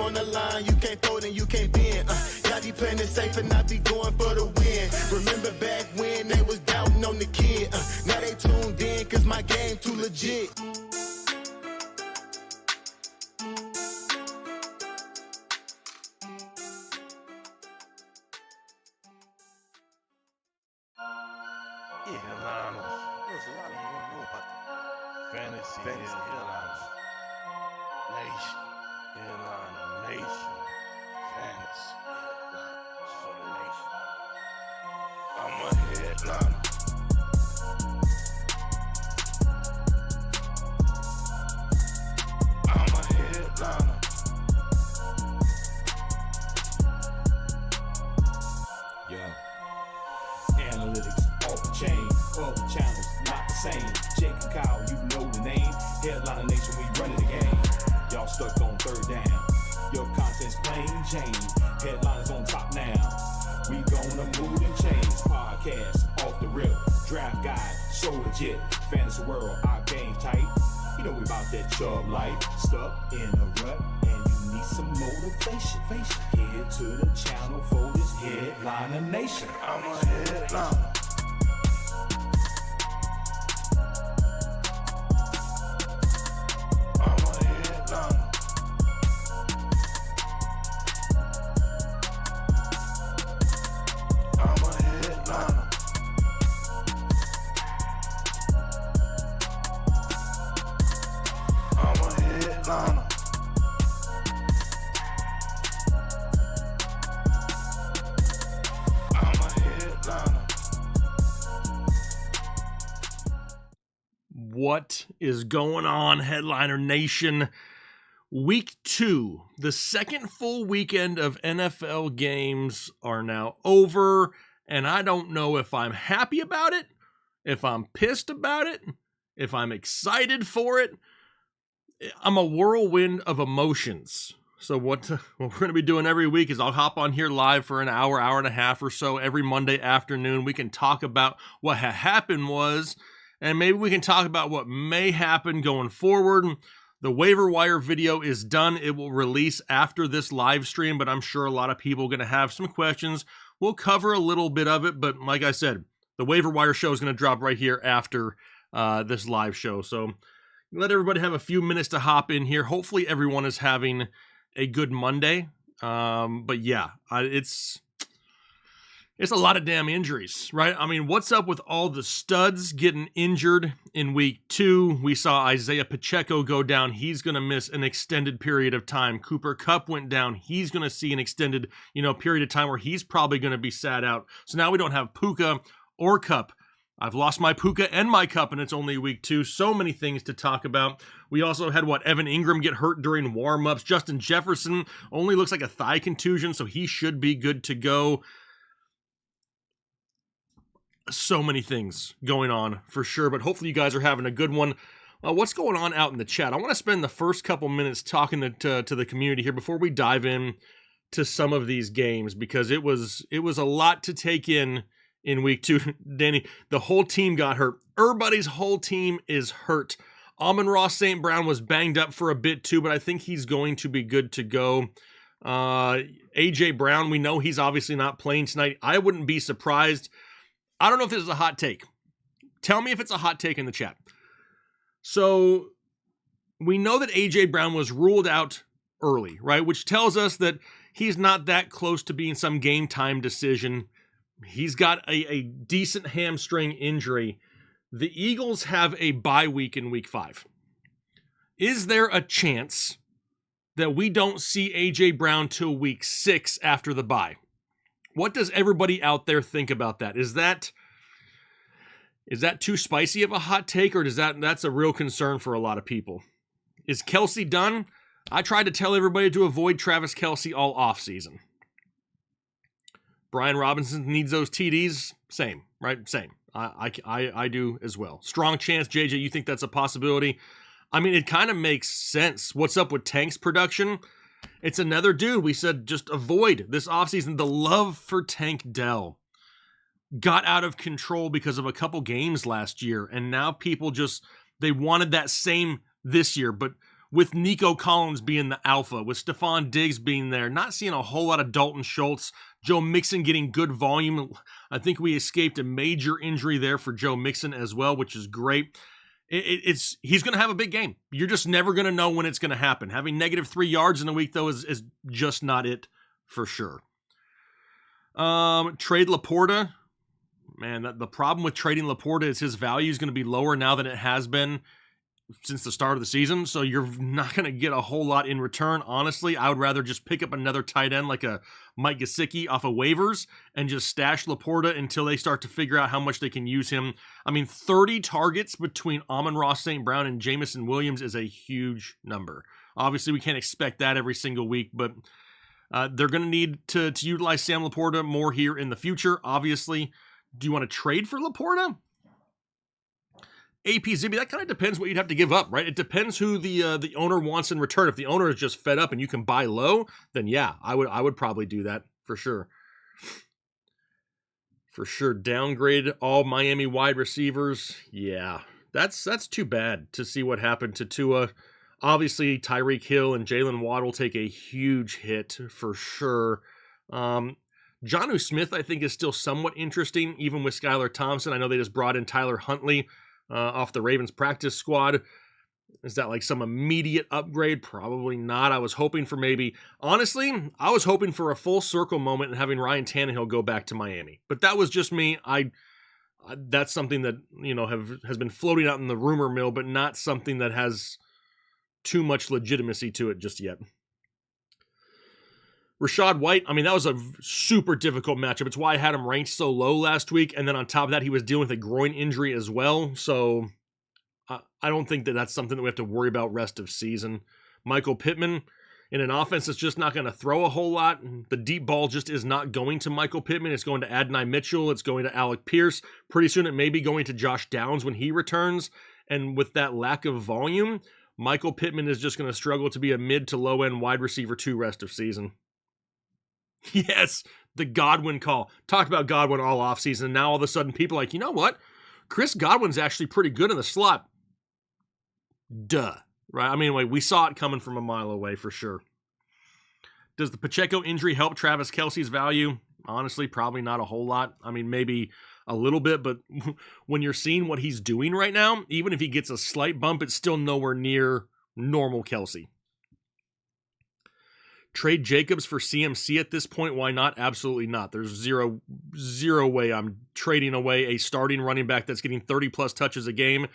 on the line, you can't fold and you can't bend. Y'all be playing it safe and I be going for the win. Remember back when they was doubting on the kid. Now they tuned in cause my game too legit. Fantasy headliners. Nation. Headliner Nation. Fantasy headliners for the nation. I'm a headliner. I'm a headliner. Yeah. Analytics off the chain. All the channels not the same. Jake and Kyle, you know the name. Headliner Nation, we running the game. Y'all stuck on third down. Your content's plain Jane. Headliners on top now. We gonna move and change. Podcast off the rip. Draft guide, so legit. Fantasy world, our game tight. You know we about that Chubb life. Stuck in a rut and you need some motivation. Head to the channel for this Headliner Nation. I'm a headliner. What is going on, Headliner Nation? Week 2, the second full weekend of NFL games are now over, and I don't know if I'm happy about it, if I'm pissed about it, if I'm excited for it. I'm a whirlwind of emotions. So what we're going to be doing every week is I'll hop on here live for an hour, hour and a half or so every Monday afternoon. We can talk about what happened was, and maybe we can talk about what may happen going forward. The waiver wire video is done. It will release after this live stream, but I'm sure a lot of people are going to have some questions. We'll cover a little bit of it, but like I said, the waiver wire show is going to drop right here after this live show. So let everybody have a few minutes to hop in here. Hopefully everyone is having a good Monday. But yeah, it's a lot of damn injuries, right? I mean, what's up with all the studs getting injured in week 2? We saw Isaiah Pacheco go down. He's going to miss an extended period of time. Cooper Kupp went down. He's going to see an extended, period of time where he's probably going to be sat out. So now we don't have Puka or Kupp. I've lost my Puka and my Kupp, and it's only week 2. So many things to talk about. We also had, Evan Ingram get hurt during warm-ups. Justin Jefferson only looks like a thigh contusion, so he should be good to go. So many things going on for sure, but hopefully you guys are having a good one. What's going on out in the chat? I want to spend the first couple minutes talking to the community here before we dive in to some of these games, because it was a lot to take in week 2. Danny, the whole team got hurt. Everybody's whole team is hurt. Amon-Ra St. Brown was banged up for a bit too, but I think he's going to be good to go. A.J. Brown, we know he's obviously not playing tonight. I wouldn't be surprised. I don't know if this is a hot take. Tell me if it's a hot take in the chat. So we know that A.J. Brown was ruled out early, right? Which tells us that he's not that close to being some game time decision. He's got a decent hamstring injury. The Eagles have a bye week in week 5. Is there a chance that we don't see A.J. Brown till week 6 after the bye? What does everybody out there think about that? Is that too spicy of a hot take, or that's a real concern for a lot of people? Is Kelsey done? I tried to tell everybody to avoid Travis Kelsey all offseason. Brian Robinson needs those TDs. Same, right? Same. I do as well. Strong chance, JJ, you think that's a possibility? I mean, it kind of makes sense. What's up with Tank's production? It's another dude we said just avoid this offseason. The love for Tank Dell got out of control because of a couple games last year, and now people they wanted that same this year. But with Nico Collins being the alpha, with Stephon Diggs being there, not seeing a whole lot of Dalton Schultz, Joe Mixon getting good volume. I think we escaped a major injury there for Joe Mixon as well, which is great. He's going to have a big game. You're just never going to know when it's going to happen. Having -3 yards in a week, though, is just not it for sure. Trade Laporta. Man, the problem with trading Laporta is his value is going to be lower now than it has been since the start of the season, so you're not going to get a whole lot in return. Honestly, I would rather just pick up another tight end like a Mike Gesicki off of waivers and just stash Laporta until they start to figure out how much they can use him. I mean, 30 targets between Amon-Ra St. Brown and Jamison Williams is a huge number. Obviously, we can't expect that every single week, but they're going to need to utilize Sam Laporta more here in the future, obviously. Do you want to trade for Laporta? AP Zibby, that kind of depends what you'd have to give up, right? It depends who the owner wants in return. If the owner is just fed up and you can buy low, then yeah, I would probably do that for sure. For sure, downgrade all Miami wide receivers. Yeah, that's too bad to see what happened to Tua. Obviously, Tyreek Hill and Jalen Waddle take a huge hit for sure. Jonnu Smith, I think, is still somewhat interesting, even with Skylar Thompson. I know they just brought in Tyler Huntley off the Ravens practice squad. Is that like some immediate upgrade? Probably not. I was hoping for honestly, I was hoping for a full circle moment and having Ryan Tannehill go back to Miami. But that was just me. That's something that, has been floating out in the rumor mill, but not something that has too much legitimacy to it just yet. Rashad White, I mean, that was a super difficult matchup. It's why I had him ranked so low last week. And then on top of that, he was dealing with a groin injury as well. So I don't think that's something that we have to worry about rest of season. Michael Pittman, in an offense that's just not going to throw a whole lot. The deep ball just is not going to Michael Pittman. It's going to Adonai Mitchell. It's going to Alec Pierce. Pretty soon it may be going to Josh Downs when he returns. And with that lack of volume, Michael Pittman is just going to struggle to be a mid to low end wide receiver 2 rest of season. Yes, the Godwin call. Talked about Godwin all offseason, and now all of a sudden people are like, you know what? Chris Godwin's actually pretty good in the slot. Duh. Right? I mean, we saw it coming from a mile away for sure. Does the Pacheco injury help Travis Kelce's value? Honestly, probably not a whole lot. I mean, maybe a little bit, but when you're seeing what he's doing right now, even if he gets a slight bump, it's still nowhere near normal Kelce. Trade Jacobs for CMC at this point? Why not? Absolutely not. There's zero way I'm trading away a starting running back that's getting 30-plus touches a game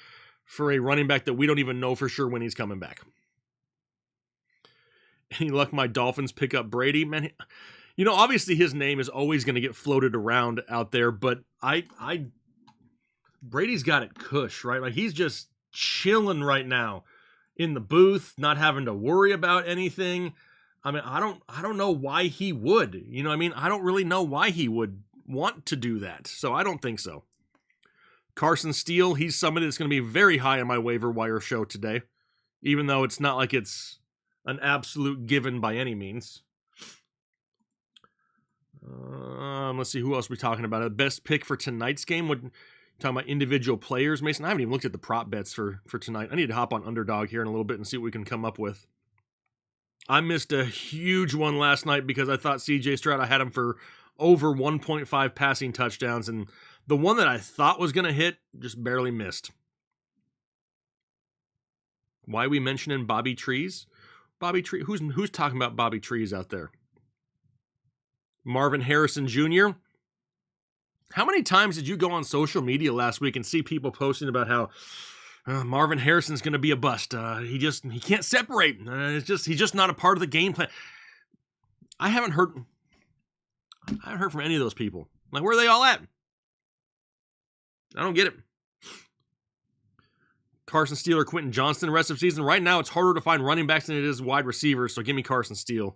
for a running back that we don't even know for sure when he's coming back. Any luck my Dolphins pick up Brady? Man, obviously his name is always going to get floated around out there, but Brady's got it cush, right? Like, he's just chilling right now in the booth, not having to worry about anything. I mean, I don't know why he would. I don't really know why he would want to do that. So I don't think so. Carson Steele, he's somebody that's going to be very high on my waiver wire show today, even though it's not like it's an absolute given by any means. Let's see, who else are we talking about? A best pick for tonight's game? Talking about individual players, Mason? I haven't even looked at the prop bets for tonight. I need to hop on Underdog here in a little bit and see what we can come up with. I missed a huge one last night because I thought CJ Stroud, I had him for over 1.5 passing touchdowns, and the one that I thought was going to hit just barely missed. Why are we mentioning Bobby Trees? Bobby Tree, who's talking about Bobby Trees out there? Marvin Harrison Jr. How many times did you go on social media last week and see people posting about how Marvin Harrison's going to be a bust? He can't separate. He's just not a part of the game plan. I haven't heard from any of those people. Like, where are they all at? I don't get it. Carson Steele or Quentin Johnston rest of season. Right now, it's harder to find running backs than it is wide receivers, so give me Carson Steele.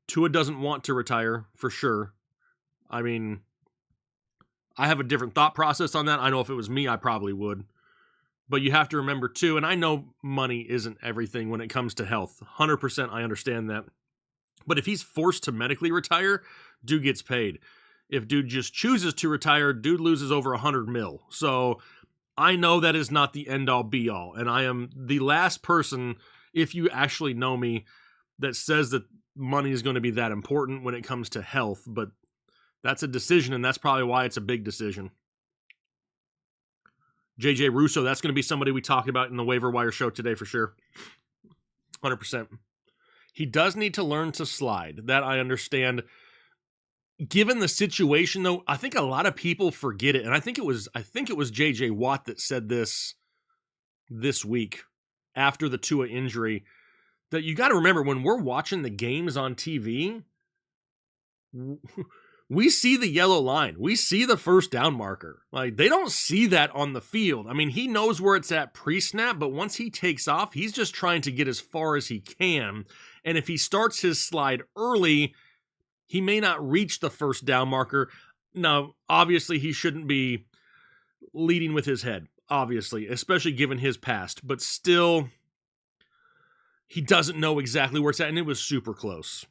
Tua doesn't want to retire, for sure. I mean, I have a different thought process on that. I know if it was me, I probably would. But you have to remember, too, and I know money isn't everything when it comes to health. 100% I understand that. But if he's forced to medically retire, dude gets paid. If dude just chooses to retire, dude loses over $100 million. So I know that is not the end-all be-all, and I am the last person, if you actually know me, that says that money is going to be that important when it comes to health, but that's a decision, and that's probably why it's a big decision. JJ Russo, that's going to be somebody we talked about in the waiver wire show today for sure. 100%. He does need to learn to slide. That I understand. Given the situation, though, I think a lot of people forget it, and I think it was JJ Watt that said this week after the Tua injury, that you got to remember when we're watching the games on TV, we see the yellow line. We see the first down marker. Like, they don't see that on the field. I mean, he knows where it's at pre-snap, but once he takes off, he's just trying to get as far as he can. And if he starts his slide early, he may not reach the first down marker. Now, obviously, he shouldn't be leading with his head, obviously, especially given his past. But still, he doesn't know exactly where it's at, and it was super close.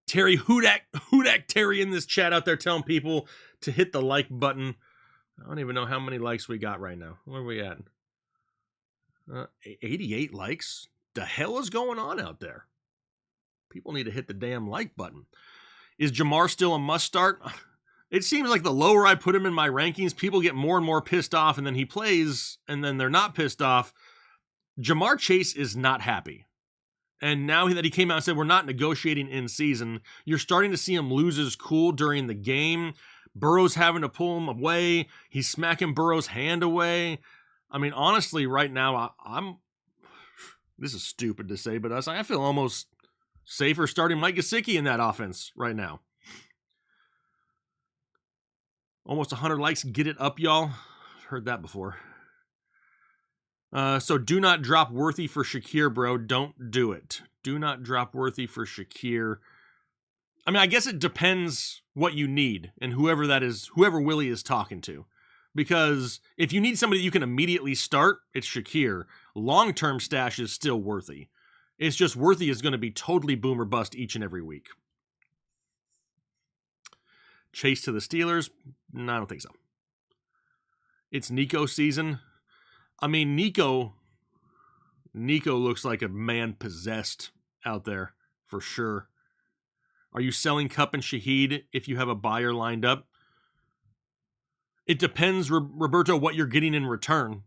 Terry Hudak Terry in this chat out there telling people to hit the like button. I don't even know how many likes we got right now. Where are we at? 88 likes? The hell is going on out there? People need to hit the damn like button. Is Jamar still a must start? It seems like the lower I put him in my rankings, people get more and more pissed off, and then he plays, and then they're not pissed off. Jamar Chase is not happy. And now that he came out and said, we're not negotiating in season, you're starting to see him lose his cool during the game. Burrow's having to pull him away. He's smacking Burrow's hand away. I mean, honestly, right now, this is stupid to say, but I feel almost safer starting Mike Gesicki in that offense right now. Almost 100 likes. Get it up, y'all. Heard that before. So do not drop Worthy for Shakir, bro. Don't do it. Do not drop Worthy for Shakir. I mean, I guess it depends what you need and whoever that is, whoever Willie is talking to. Because if you need somebody you can immediately start, it's Shakir. Long-term stash is still Worthy. It's just Worthy is going to be totally boom or bust each and every week. Chase to the Steelers? No, I don't think so. It's Nico season. I mean, Nico looks like a man possessed out there, for sure. Are you selling Kupp and Shaheed if you have a buyer lined up? It depends, Roberto, what you're getting in return.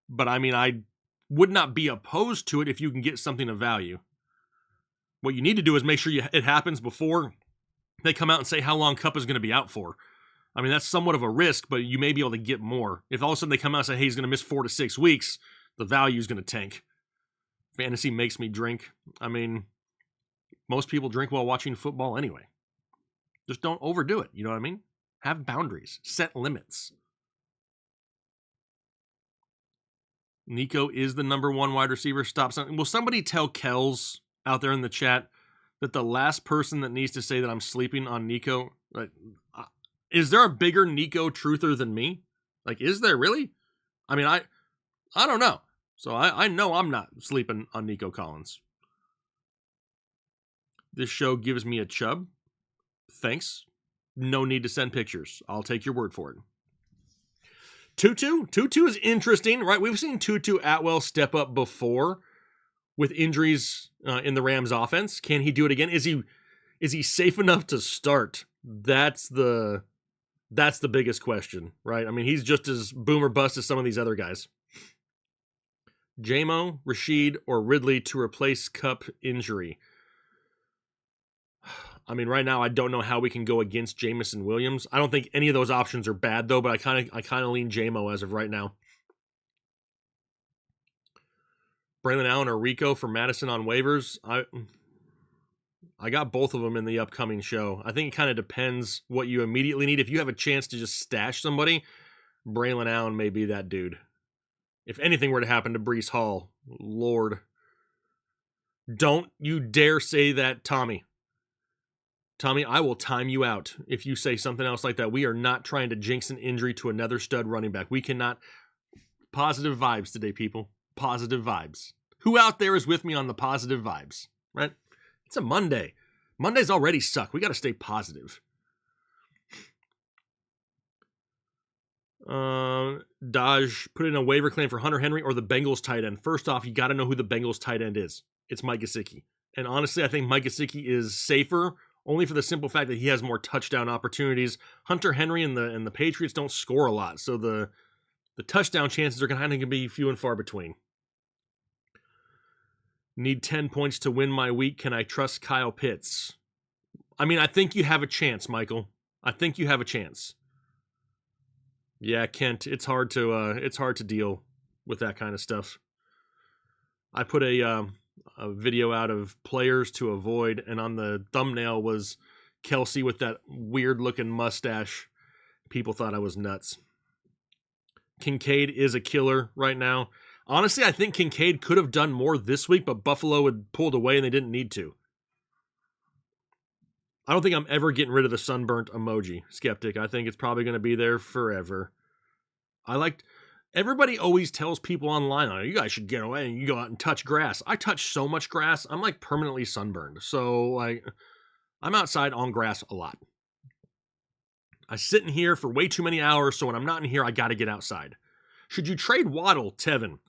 But, I mean, I would not be opposed to it if you can get something of value. What you need to do is make sure it happens before they come out and say how long Kupp is going to be out for. I mean, that's somewhat of a risk, but you may be able to get more. If all of a sudden they come out and say, hey, he's going to miss 4 to 6 weeks, the value is going to tank. Fantasy makes me drink. I mean, most people drink while watching football anyway. Just don't overdo it. You know what I mean? Have boundaries. Set limits. Nico is the number one wide receiver. Stop something. Will somebody tell Kells out there in the chat that the last person that needs to say that I'm sleeping on Nico... Is there a bigger Nico truther than me? Like, is there really? I mean, I don't know. So I know I'm not sleeping on Nico Collins. This show gives me a chub. Thanks. No need to send pictures. I'll take your word for it. Tutu is interesting, right? We've seen Tutu Atwell step up before with injuries in the Rams offense. Can he do it again? Is he safe enough to start? That's the biggest question, right? I mean, he's just as boom or bust as some of these other guys. Jamo, Rashid, or Ridley to replace Kupp injury. I mean, right now, I don't know how we can go against Jamison Williams. I don't think any of those options are bad, though, but I kind of lean Jamo as of right now. Braylon Allen or Rico for Madison on waivers. I got both of them in the upcoming show. I think it kind of depends what you immediately need. If you have a chance to just stash somebody, Braylon Allen may be that dude. If anything were to happen to Breece Hall, Lord. Don't you dare say that, Tommy. Tommy, I will time you out if you say something else like that. We are not trying to jinx an injury to another stud running back. We cannot. Positive vibes today, people. Positive vibes. Who out there is with me on the positive vibes, right? It's a Monday. Mondays already suck. We got to stay positive. Dodge put in a waiver claim for Hunter Henry or the Bengals tight end. First off, you got to know who the Bengals tight end is. It's Mike Gesicki. And honestly, I think Mike Gesicki is safer only for the simple fact that he has more touchdown opportunities. Hunter Henry and the Patriots don't score a lot, so the touchdown chances are going to be few and far between. Need 10 points to win my week. Can I trust Kyle Pitts? I mean, I think you have a chance, Michael. I think you have a chance. Yeah, Kent, it's hard to deal with that kind of stuff. I put a video out of players to avoid, and on the thumbnail was Kelsey with that weird-looking mustache. People thought I was nuts. Kincaid is a killer right now. Honestly, I think Kincaid could have done more this week, but Buffalo had pulled away and they didn't need to. I don't think I'm ever getting rid of the sunburnt emoji, Skeptic. I think it's probably going to be there forever. Everybody always tells people online, oh, you guys should get away and you go out and touch grass. I touch so much grass, I'm like permanently sunburned. So like, I'm outside on grass a lot. I sit in here for way too many hours, so when I'm not in here, I got to get outside. Should you trade Waddle, Tevin?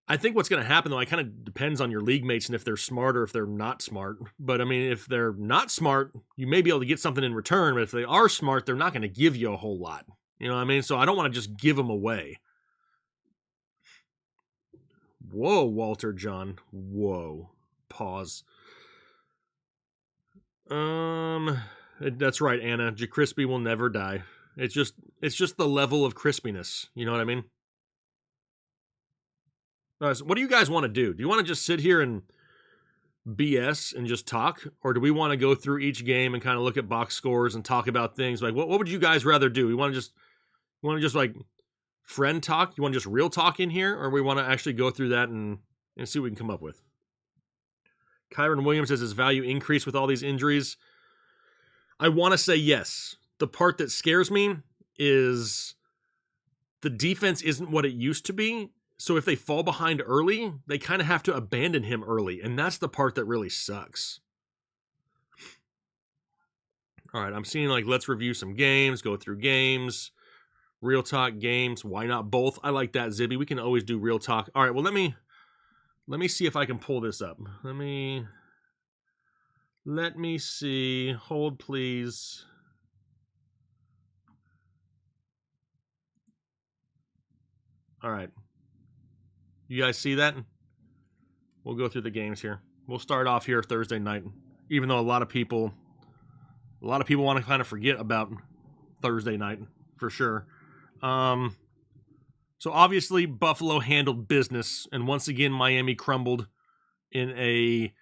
I think what's going to happen, though, it kind of depends on your league mates and if they're smart or if they're not smart. But, I mean, if they're not smart, you may be able to get something in return. But if they are smart, they're not going to give you a whole lot. You know what I mean? So I don't want to just give them away. Whoa, Walter John. Whoa. Pause. That's right, Anna. Crispy will never die. It's just the level of crispiness. You know what I mean? So what do you guys want to do? Do you want to just sit here and BS and just talk? Or do we want to go through each game and kind of look at box scores and talk about things? Like, what would you guys rather do? You want to just like friend talk? You want to just real talk in here? Or we want to actually go through that and see what we can come up with? Kyron Williams, has his value increased with all these injuries? I want to say yes. The part that scares me is the defense isn't what it used to be. So if they fall behind early, they kind of have to abandon him early. And that's the part that really sucks. All right, I'm seeing like, let's review some games, go through games, real talk games. Why not both? I like that, Zibby. We can always do real talk. All right, well, let me see if I can pull this up. Let me see. Hold, please. All right. You guys see that? We'll go through the games here. We'll start off here Thursday night, even though a lot of people want to kind of forget about Thursday night for sure. So obviously Buffalo handled business, and once again Miami crumbled in a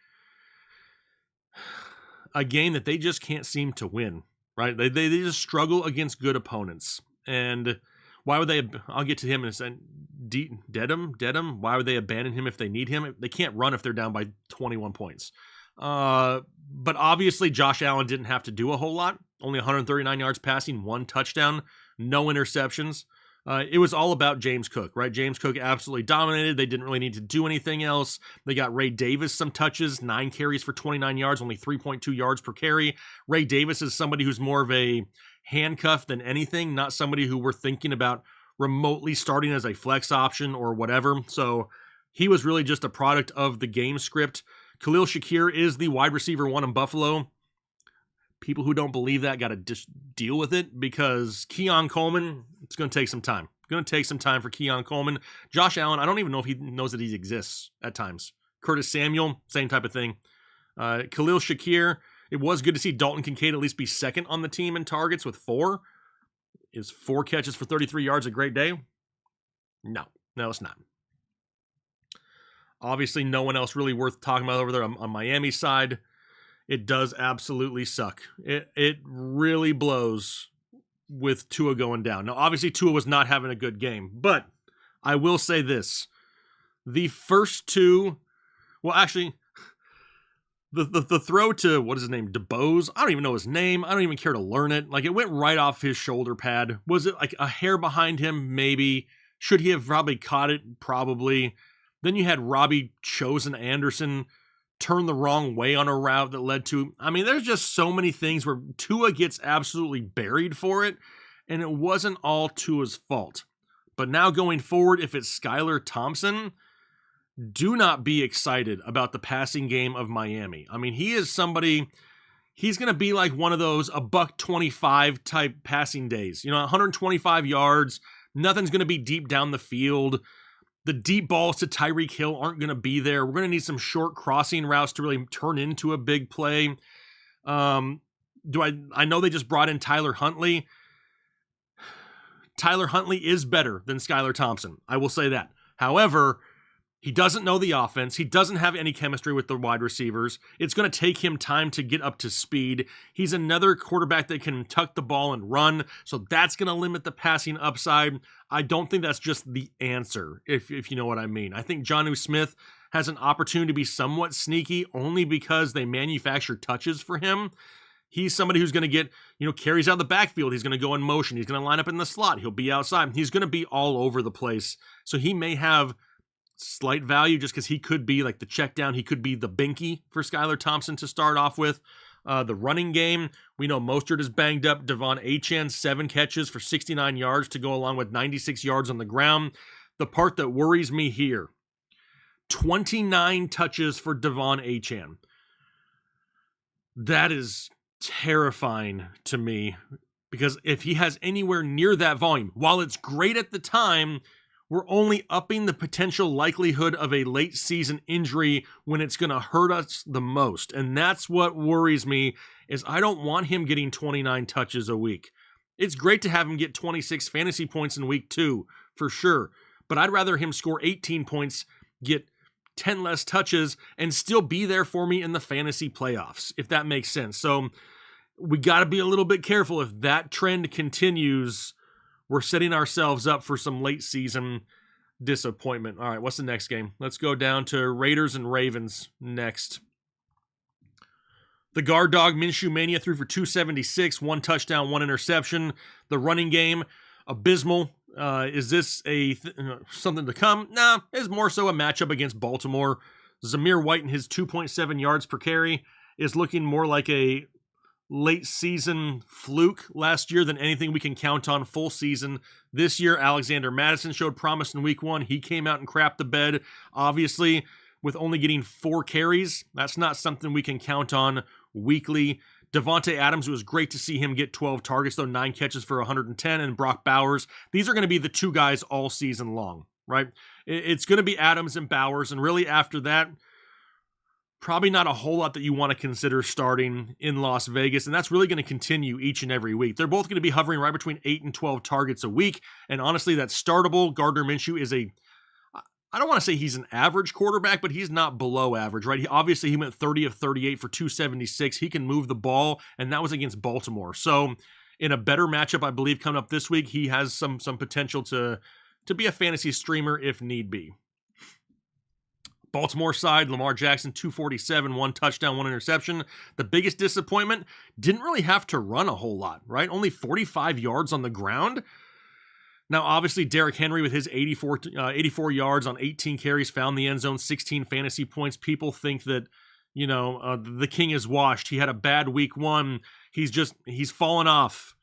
game that they just can't seem to win. Right? They just struggle against good opponents. And why would they? I'll get to him in a second. Dedham. Why would they abandon him if they need him? They can't run if they're down by 21 points. But obviously, Josh Allen didn't have to do a whole lot. Only 139 yards passing, 1 touchdown, no interceptions. It was all about James Cook, right? James Cook absolutely dominated. They didn't really need to do anything else. They got Ray Davis some touches, 9 carries for 29 yards, only 3.2 yards per carry. Ray Davis is somebody who's more of a handcuff than anything, not somebody who we're thinking about remotely starting as a flex option or whatever. So he was really just a product of the game script. Khalil Shakir is the wide receiver 1 in Buffalo. People who don't believe that got to just deal with it, because Keon Coleman, it's going to take some time. Going to take some time for Keon Coleman. Josh Allen, I don't even know if he knows that he exists at times. Curtis Samuel, same type of thing. Khalil Shakir, it was good to see Dalton Kincaid at least be second on the team in targets with 4. Is 4 catches for 33 yards a great day? No, it's not. Obviously, no one else really worth talking about over there on Miami's side. It does absolutely suck. It really blows with Tua going down. Now, obviously, Tua was not having a good game, but I will say this. The first 2, well, actually, the throw to, what is his name, DeBose? I don't even know his name. I don't even care to learn it. Like, it went right off his shoulder pad. Was it like a hair behind him? Maybe. Should he have probably caught it? Probably. Then you had Robbie Chosen Anderson turn the wrong way on a route that led to, I mean, there's just so many things where Tua gets absolutely buried for it. and it wasn't all Tua's fault. But now going forward, if it's Skylar Thompson, do not be excited about the passing game of Miami. I mean, he is somebody, he's going to be like one of those $125 type passing days. 125 yards, nothing's going to be deep down the field. The deep balls to Tyreek Hill aren't going to be there. We're going to need some short crossing routes to really turn into a big play. I know they just brought in Tyler Huntley. Tyler Huntley is better than Skylar Thompson. I will say that. However, he doesn't know the offense. He doesn't have any chemistry with the wide receivers. It's going to take him time to get up to speed. He's another quarterback that can tuck the ball and run, so that's going to limit the passing upside. I don't think that's just the answer, if you know what I mean. I think Jonnu Smith has an opportunity to be somewhat sneaky only because they manufacture touches for him. He's somebody who's going to get, carries out of the backfield. He's going to go in motion. He's going to line up in the slot. He'll be outside. He's going to be all over the place. So he may have slight value just because he could be like the check down. He could be the binky for Skylar Thompson to start off with. The running game, we know Mostert is banged up. Devon Achane, 7 catches for 69 yards to go along with 96 yards on the ground. The part that worries me here, 29 touches for Devon Achane. That is terrifying to me because if he has anywhere near that volume, while it's great at the time, we're only upping the potential likelihood of a late season injury when it's going to hurt us the most. And that's what worries me is I don't want him getting 29 touches a week. It's great to have him get 26 fantasy points in week 2 for sure, but I'd rather him score 18 points, get 10 less touches, and still be there for me in the fantasy playoffs, if that makes sense. So we got to be a little bit careful. If that trend continues, we're setting ourselves up for some late season disappointment. All right, what's the next game? Let's go down to Raiders and Ravens next. The guard dog Minshew Mania threw for 276, 1 touchdown, 1 interception. The running game, abysmal. Is this something to come? Nah, it's more so a matchup against Baltimore. Zamir White and his 2.7 yards per carry is looking more like a late season fluke last year than anything we can count on full season. This year, Alexander Mattison showed promise in week 1. He came out and crapped the bed. Obviously, with only getting 4 carries, that's not something we can count on weekly. Devontae Adams, it was great to see him get 12 targets, though 9 catches for 110, and Brock Bowers. These are going to be the 2 guys all season long, right? It's going to be Adams and Bowers, and really after that, probably not a whole lot that you want to consider starting in Las Vegas, and that's really going to continue each and every week. They're both going to be hovering right between 8 and 12 targets a week, and honestly, that's startable. Gardner Minshew is I don't want to say he's an average quarterback, but he's not below average, right? He went 30 of 38 for 276. He can move the ball, and that was against Baltimore. So in a better matchup, I believe, coming up this week, he has some potential to be a fantasy streamer if need be. Baltimore side, Lamar Jackson, 247, 1 touchdown, 1 interception. The biggest disappointment, didn't really have to run a whole lot, right? Only 45 yards on the ground. Now, obviously, Derrick Henry with his 84 yards on 18 carries found the end zone, 16 fantasy points. People think that, the king is washed. He had a bad week 1. He's fallen off.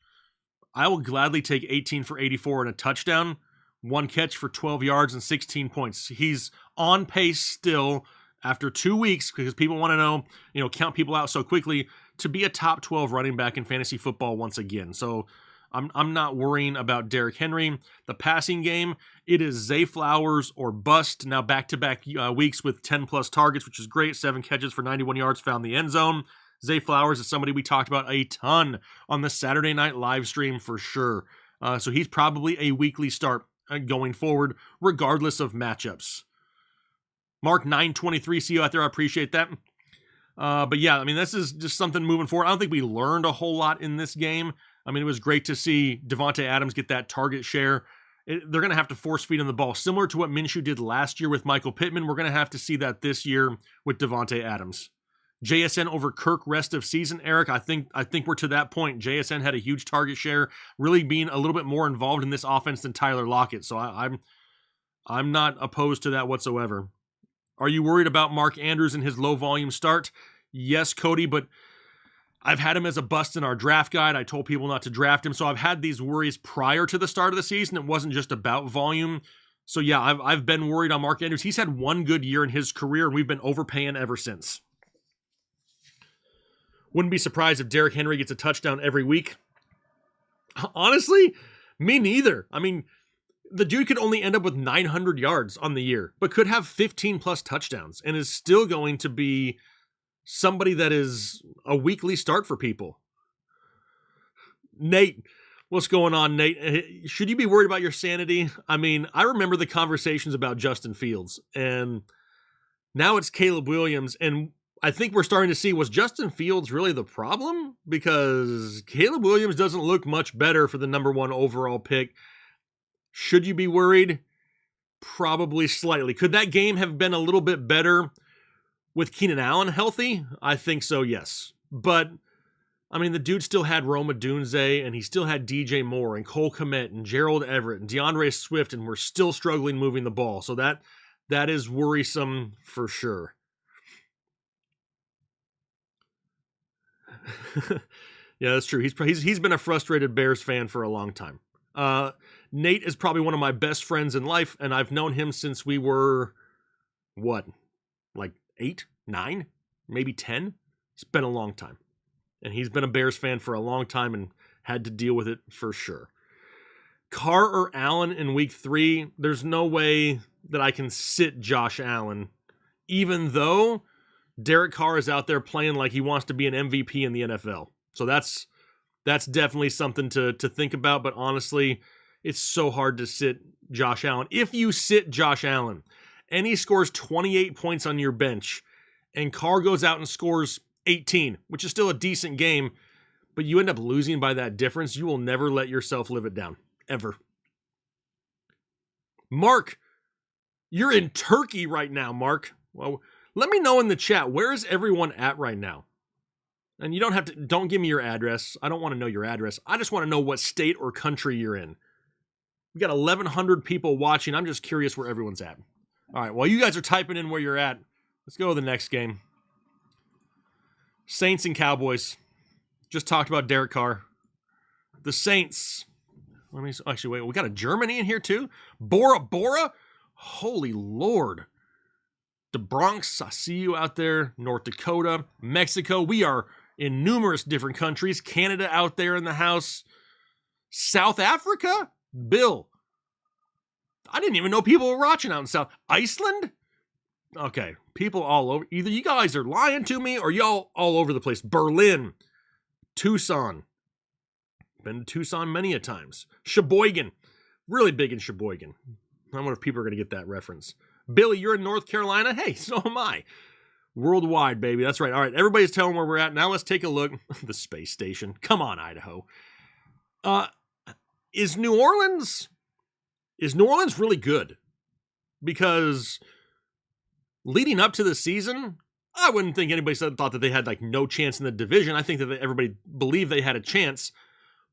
I will gladly take 18 for 84 and a touchdown. 1 catch for 12 yards and 16 points. He's on pace still after 2 weeks because people want to know, count people out so quickly to be a top 12 running back in fantasy football once again. So I'm not worrying about Derrick Henry. The passing game, it is Zay Flowers or bust. Now back-to-back weeks with 10-plus targets, which is great. 7 catches for 91 yards, found the end zone. Zay Flowers is somebody we talked about a ton on the Saturday night live stream for sure. So he's probably a weekly start going forward, regardless of matchups. Mark 923, see you out there. I appreciate that. But yeah, this is just something moving forward. I don't think we learned a whole lot in this game. It was great to see Devontae Adams get that target share. They're going to have to force feed him the ball, similar to what Minshew did last year with Michael Pittman. We're going to have to see that this year with Devontae Adams. JSN over Kirk rest of season, Eric. I think we're to that point. JSN had a huge target share, really being a little bit more involved in this offense than Tyler Lockett. So I'm not opposed to that whatsoever. Are you worried about Mark Andrews and his low volume start? Yes, Cody, but I've had him as a bust in our draft guide. I told people not to draft him. So I've had these worries prior to the start of the season. It wasn't just about volume. So yeah, I've been worried on Mark Andrews. He's had one good year in his career, and we've been overpaying ever since. Wouldn't be surprised if Derrick Henry gets a touchdown every week. Honestly, me neither. I mean, the dude could only end up with 900 yards on the year, but could have 15 plus touchdowns and is still going to be somebody that is a weekly start for people. Nate, what's going on, Nate? Should you be worried about your sanity? I mean, I remember the conversations about Justin Fields, and now it's Caleb Williams, and I think we're starting to see, was Justin Fields really the problem? Because Caleb Williams doesn't look much better for the number 1 overall pick. Should you be worried? Probably slightly. Could that game have been a little bit better with Keenan Allen healthy? I think so, yes. But, I mean, the dude still had Rome Odunze, and he still had DJ Moore, and Cole Kmet, and Gerald Everett, and DeAndre Swift, and we're still struggling moving the ball. So that is worrisome for sure. Yeah, that's true. He's been a frustrated Bears fan for a long time. Nate is probably one of my best friends in life, and I've known him since we were, like 8, 9, maybe 10? It's been a long time. And he's been a Bears fan for a long time and had to deal with it for sure. Carr or Allen in week 3, there's no way that I can sit Josh Allen, even though Derek Carr is out there playing like he wants to be an MVP in the NFL. So that's definitely something to think about, but honestly, it's so hard to sit Josh Allen. If you sit Josh Allen and he scores 28 points on your bench and Carr goes out and scores 18, which is still a decent game, but you end up losing by that difference, you will never let yourself live it down. Ever. Mark, you're in Turkey right now, Mark. Well, let me know in the chat, where is everyone at right now? And you don't give me your address. I don't want to know your address. I just want to know what state or country you're in. We got 1,100 people watching. I'm just curious where everyone's at. All right, while you guys are typing in where you're at, let's go to the next game. Saints and Cowboys. Just talked about Derek Carr. The Saints. Actually, wait, we got a Germany in here too? Bora Bora? Holy Lord. The Bronx, I see you out there. North Dakota, Mexico. We are in numerous different countries. Canada out there in the house. South Africa? Bill. I didn't even know people were watching out in South. Iceland? Okay, people all over. Either you guys are lying to me or y'all all over the place. Berlin. Tucson. Been to Tucson many a times. Sheboygan. Really big in Sheboygan. I wonder if people are going to get that reference. Billy, you're in North Carolina? Hey, so am I. Worldwide, baby. That's right. All right, everybody's telling where we're at. Now let's take a look. The space station. Come on, Idaho. Is New Orleans really good? Because leading up to the season, I wouldn't think anybody thought that they had like no chance in the division. I think that everybody believed they had a chance.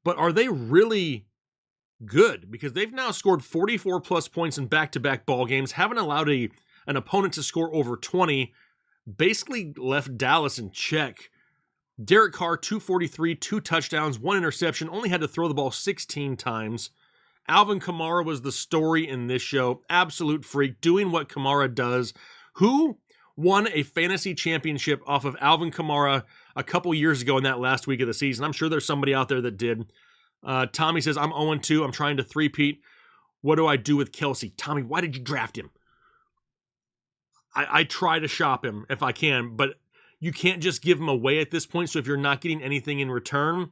But are they really good? Because they've now scored 44 plus points in back-to-back ball games, haven't allowed an opponent to score over 20, basically left Dallas in check. Derek Carr, 243, 2 touchdowns, 1 interception, only had to throw the ball 16 times. Alvin Kamara was the story in this show. Absolute freak, doing what Kamara does. Who won a fantasy championship off of Alvin Kamara a couple years ago in that last week of the season? I'm sure there's somebody out there that did. Tommy says, I'm 0-2. I'm trying to three-peat. What do I do with Kelsey? Tommy, why did you draft him? I try to shop him if I can, but you can't just give him away at this point. So if you're not getting anything in return,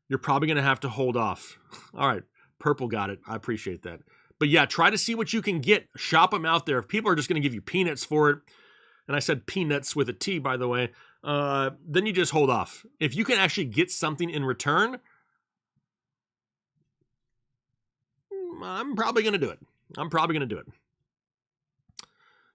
you're probably going to have to hold off. All right. Purple got it. I appreciate that. But yeah, try to see what you can get. Shop him out there. If people are just going to give you peanuts for it, and I said peanuts with a T, by the way, then you just hold off. If you can actually get something in return, I'm probably going to do it.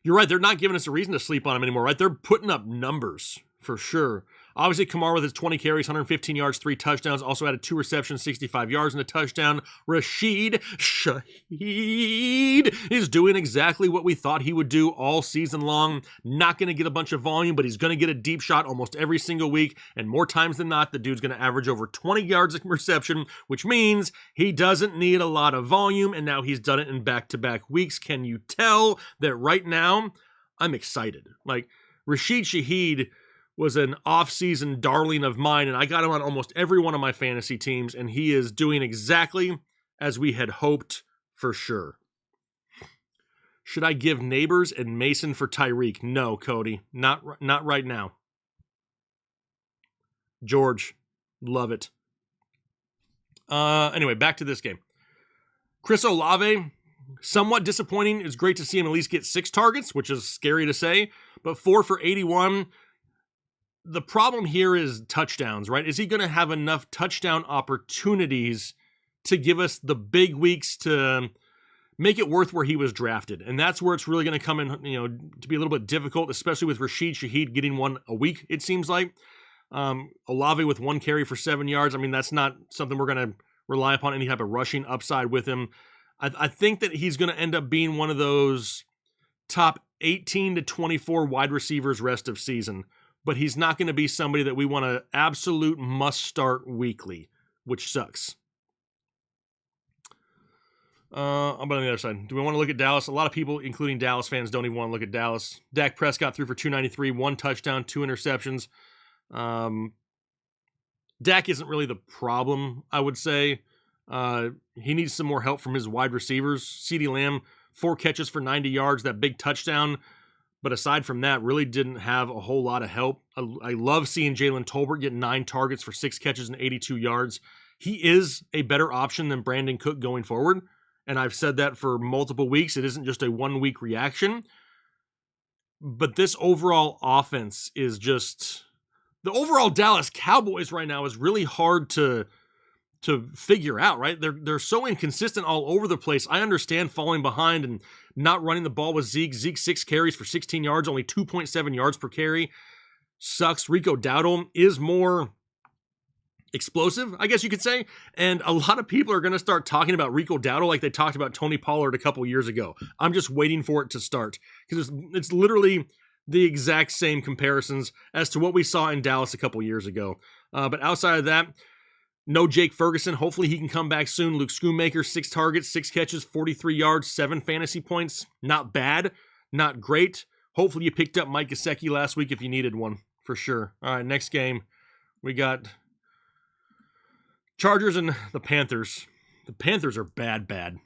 You're right. They're not giving us a reason to sleep on them anymore, right? They're putting up numbers for sure. Obviously, Kamara with his 20 carries, 115 yards, 3 touchdowns. Also added 2 receptions, 65 yards, and a touchdown. Rashid Shaheed is doing exactly what we thought he would do all season long. Not going to get a bunch of volume, but he's going to get a deep shot almost every single week. And more times than not, the dude's going to average over 20 yards of reception, which means he doesn't need a lot of volume. And now he's done it in back-to-back weeks. Can you tell that right now I'm excited? Like, Rashid Shaheed was an off-season darling of mine, and I got him on almost every one of my fantasy teams, and he is doing exactly as we had hoped for sure. Should I give Neighbors and Mason for Tyreek? No, Cody. Not right now. George, love it. Anyway, back to this game. Chris Olave, somewhat disappointing. It's great to see him at least get 6 targets, which is scary to say, but 4 for 81. The problem here is touchdowns, right? Is he going to have enough touchdown opportunities to give us the big weeks to make it worth where he was drafted? And that's where it's really going to come in, to be a little bit difficult, especially with Rashid Shaheed getting one a week, it seems like. Olave with 1 carry for 7 yards. I mean, that's not something we're going to rely upon any type of rushing upside with him. I think that he's going to end up being one of those top 18 to 24 wide receivers rest of season. But he's not going to be somebody that we want to absolute must start weekly, which sucks. How about on the other side? Do we want to look at Dallas? A lot of people, including Dallas fans, don't even want to look at Dallas. Dak Prescott threw for 293, 1 touchdown, 2 interceptions. Dak isn't really the problem, I would say. He needs some more help from his wide receivers. CeeDee Lamb, 4 catches for 90 yards, that big touchdown. But aside from that, really didn't have a whole lot of help. I love seeing Jalen Tolbert get 9 targets for 6 catches and 82 yards. He is a better option than Brandon Cook going forward. And I've said that for multiple weeks. It isn't just a 1-week reaction. But this overall offense is just... The overall Dallas Cowboys right now is really hard to figure out, right? They're so inconsistent all over the place. I understand falling behind and not running the ball with Zeke. Zeke 6 carries for 16 yards, only 2.7 yards per carry. Sucks. Rico Dowdle is more explosive, I guess you could say. And a lot of people are going to start talking about Rico Dowdle like they talked about Tony Pollard a couple years ago. I'm just waiting for it to start because it's literally the exact same comparisons as to what we saw in Dallas a couple years ago. But outside of that, no Jake Ferguson. Hopefully he can come back soon. Luke Schoonmaker, 6 targets, 6 catches, 43 yards, 7 fantasy points. Not bad, not great. Hopefully you picked up Mike Gesicki last week if you needed one, for sure. All right, next game. We got Chargers and the Panthers. The Panthers are bad.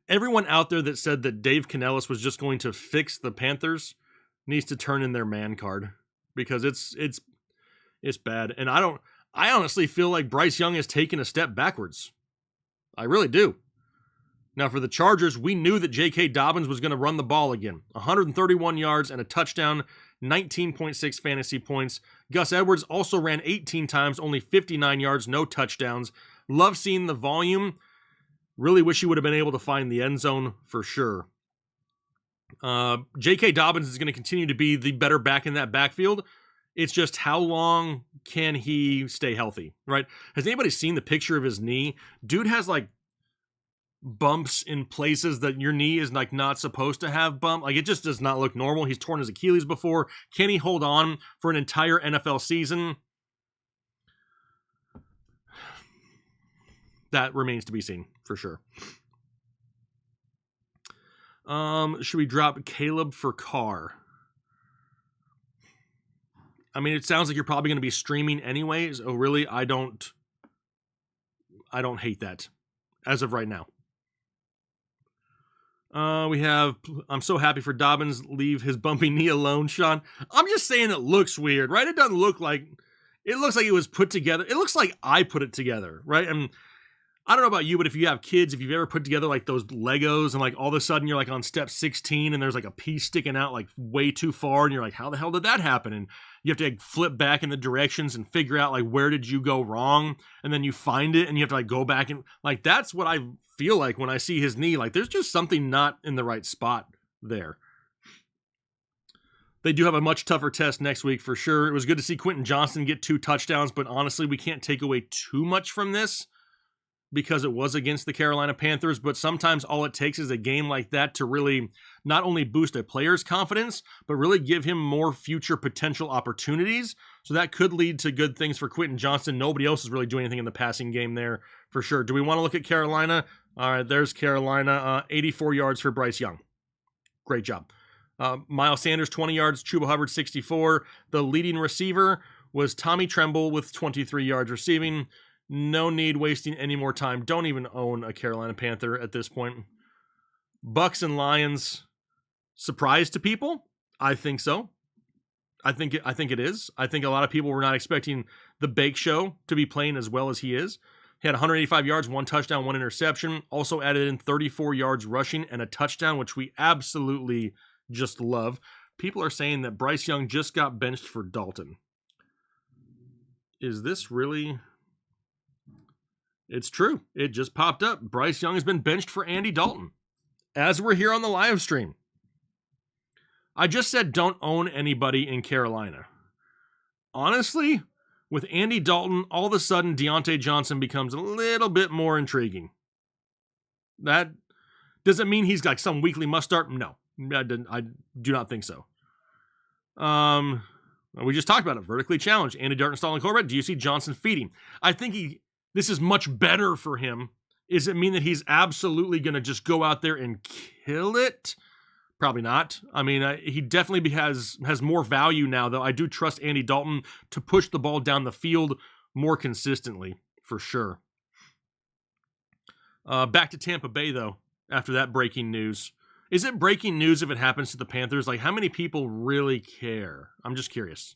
Everyone out there that said that Dave Canellis was just going to fix the Panthers needs to turn in their man card because it's bad. And I honestly feel like Bryce Young has taken a step backwards. I really do. Now, for the Chargers, we knew that J.K. Dobbins was going to run the ball again. 131 yards and a touchdown, 19.6 fantasy points. Gus Edwards also ran 18 times, only 59 yards, no touchdowns. Love seeing the volume. Really wish he would have been able to find the end zone for sure. J.K. Dobbins is going to continue to be the better back in that backfield. It's just how long can he stay healthy, right? Has anybody seen the picture of his knee? Dude has like bumps in places that your knee is like not supposed to have bump. Like it just does not look normal. He's torn his Achilles before. Can he hold on for an entire NFL season? That remains to be seen for sure. Should we drop Caleb for Carr? I mean, it sounds like you're probably going to be streaming anyways. Oh, really? I don't hate that as of right now. I'm so happy for Dobbins. Leave his bumpy knee alone, Sean. I'm just saying it looks weird, right? It doesn't look like, it looks like it was put together. It looks like I put it together, right? And I don't know about you, but if you have kids, if you've ever put together like those Legos and like all of a sudden you're like on step 16 and there's like a piece sticking out like way too far and you're like, how the hell did that happen? And you have to like flip back in the directions and figure out like where did you go wrong? And then you find it and you have to like go back and like that's what I feel like when I see his knee. Like there's just something not in the right spot there. They do have a much tougher test next week for sure. It was good to see Quentin Johnston get 2 touchdowns, but honestly, we can't take away too much from this because it was against the Carolina Panthers, but sometimes all it takes is a game like that to really not only boost a player's confidence, but really give him more future potential opportunities. So that could lead to good things for Quentin Johnston. Nobody else is really doing anything in the passing game there for sure. Do we want to look at Carolina? All right, there's Carolina. 84 yards for Bryce Young. Great job. Miles Sanders, 20 yards. Chuba Hubbard, 64. The leading receiver was Tommy Tremble with 23 yards receiving. No need wasting any more time. Don't even own a Carolina Panther at this point. Bucks and Lions, surprise to people? I think so. I think it is. I think a lot of people were not expecting the Bake Show to be playing as well as he is. He had 185 yards, 1 touchdown, 1 interception. Also added in 34 yards rushing and a touchdown, which we absolutely just love. People are saying that Bryce Young just got benched for Dalton. Is this really... It's true. It just popped up. Bryce Young has been benched for Andy Dalton as we're here on the live stream. I just said don't own anybody in Carolina. Honestly, with Andy Dalton, all of a sudden Deontay Johnson becomes a little bit more intriguing. That doesn't mean he's got some weekly must start. No, I do not think so. We just talked about it. Vertically challenged. Andy Dalton stalling Corbett. Do you see Johnson feeding? I think this is much better for him. Does it mean that he's absolutely going to just go out there and kill it? Probably not. I mean, he definitely has more value now, though. I do trust Andy Dalton to push the ball down the field more consistently, for sure. Back to Tampa Bay, though, after that breaking news. Is it breaking news if it happens to the Panthers? Like, how many people really care? I'm just curious.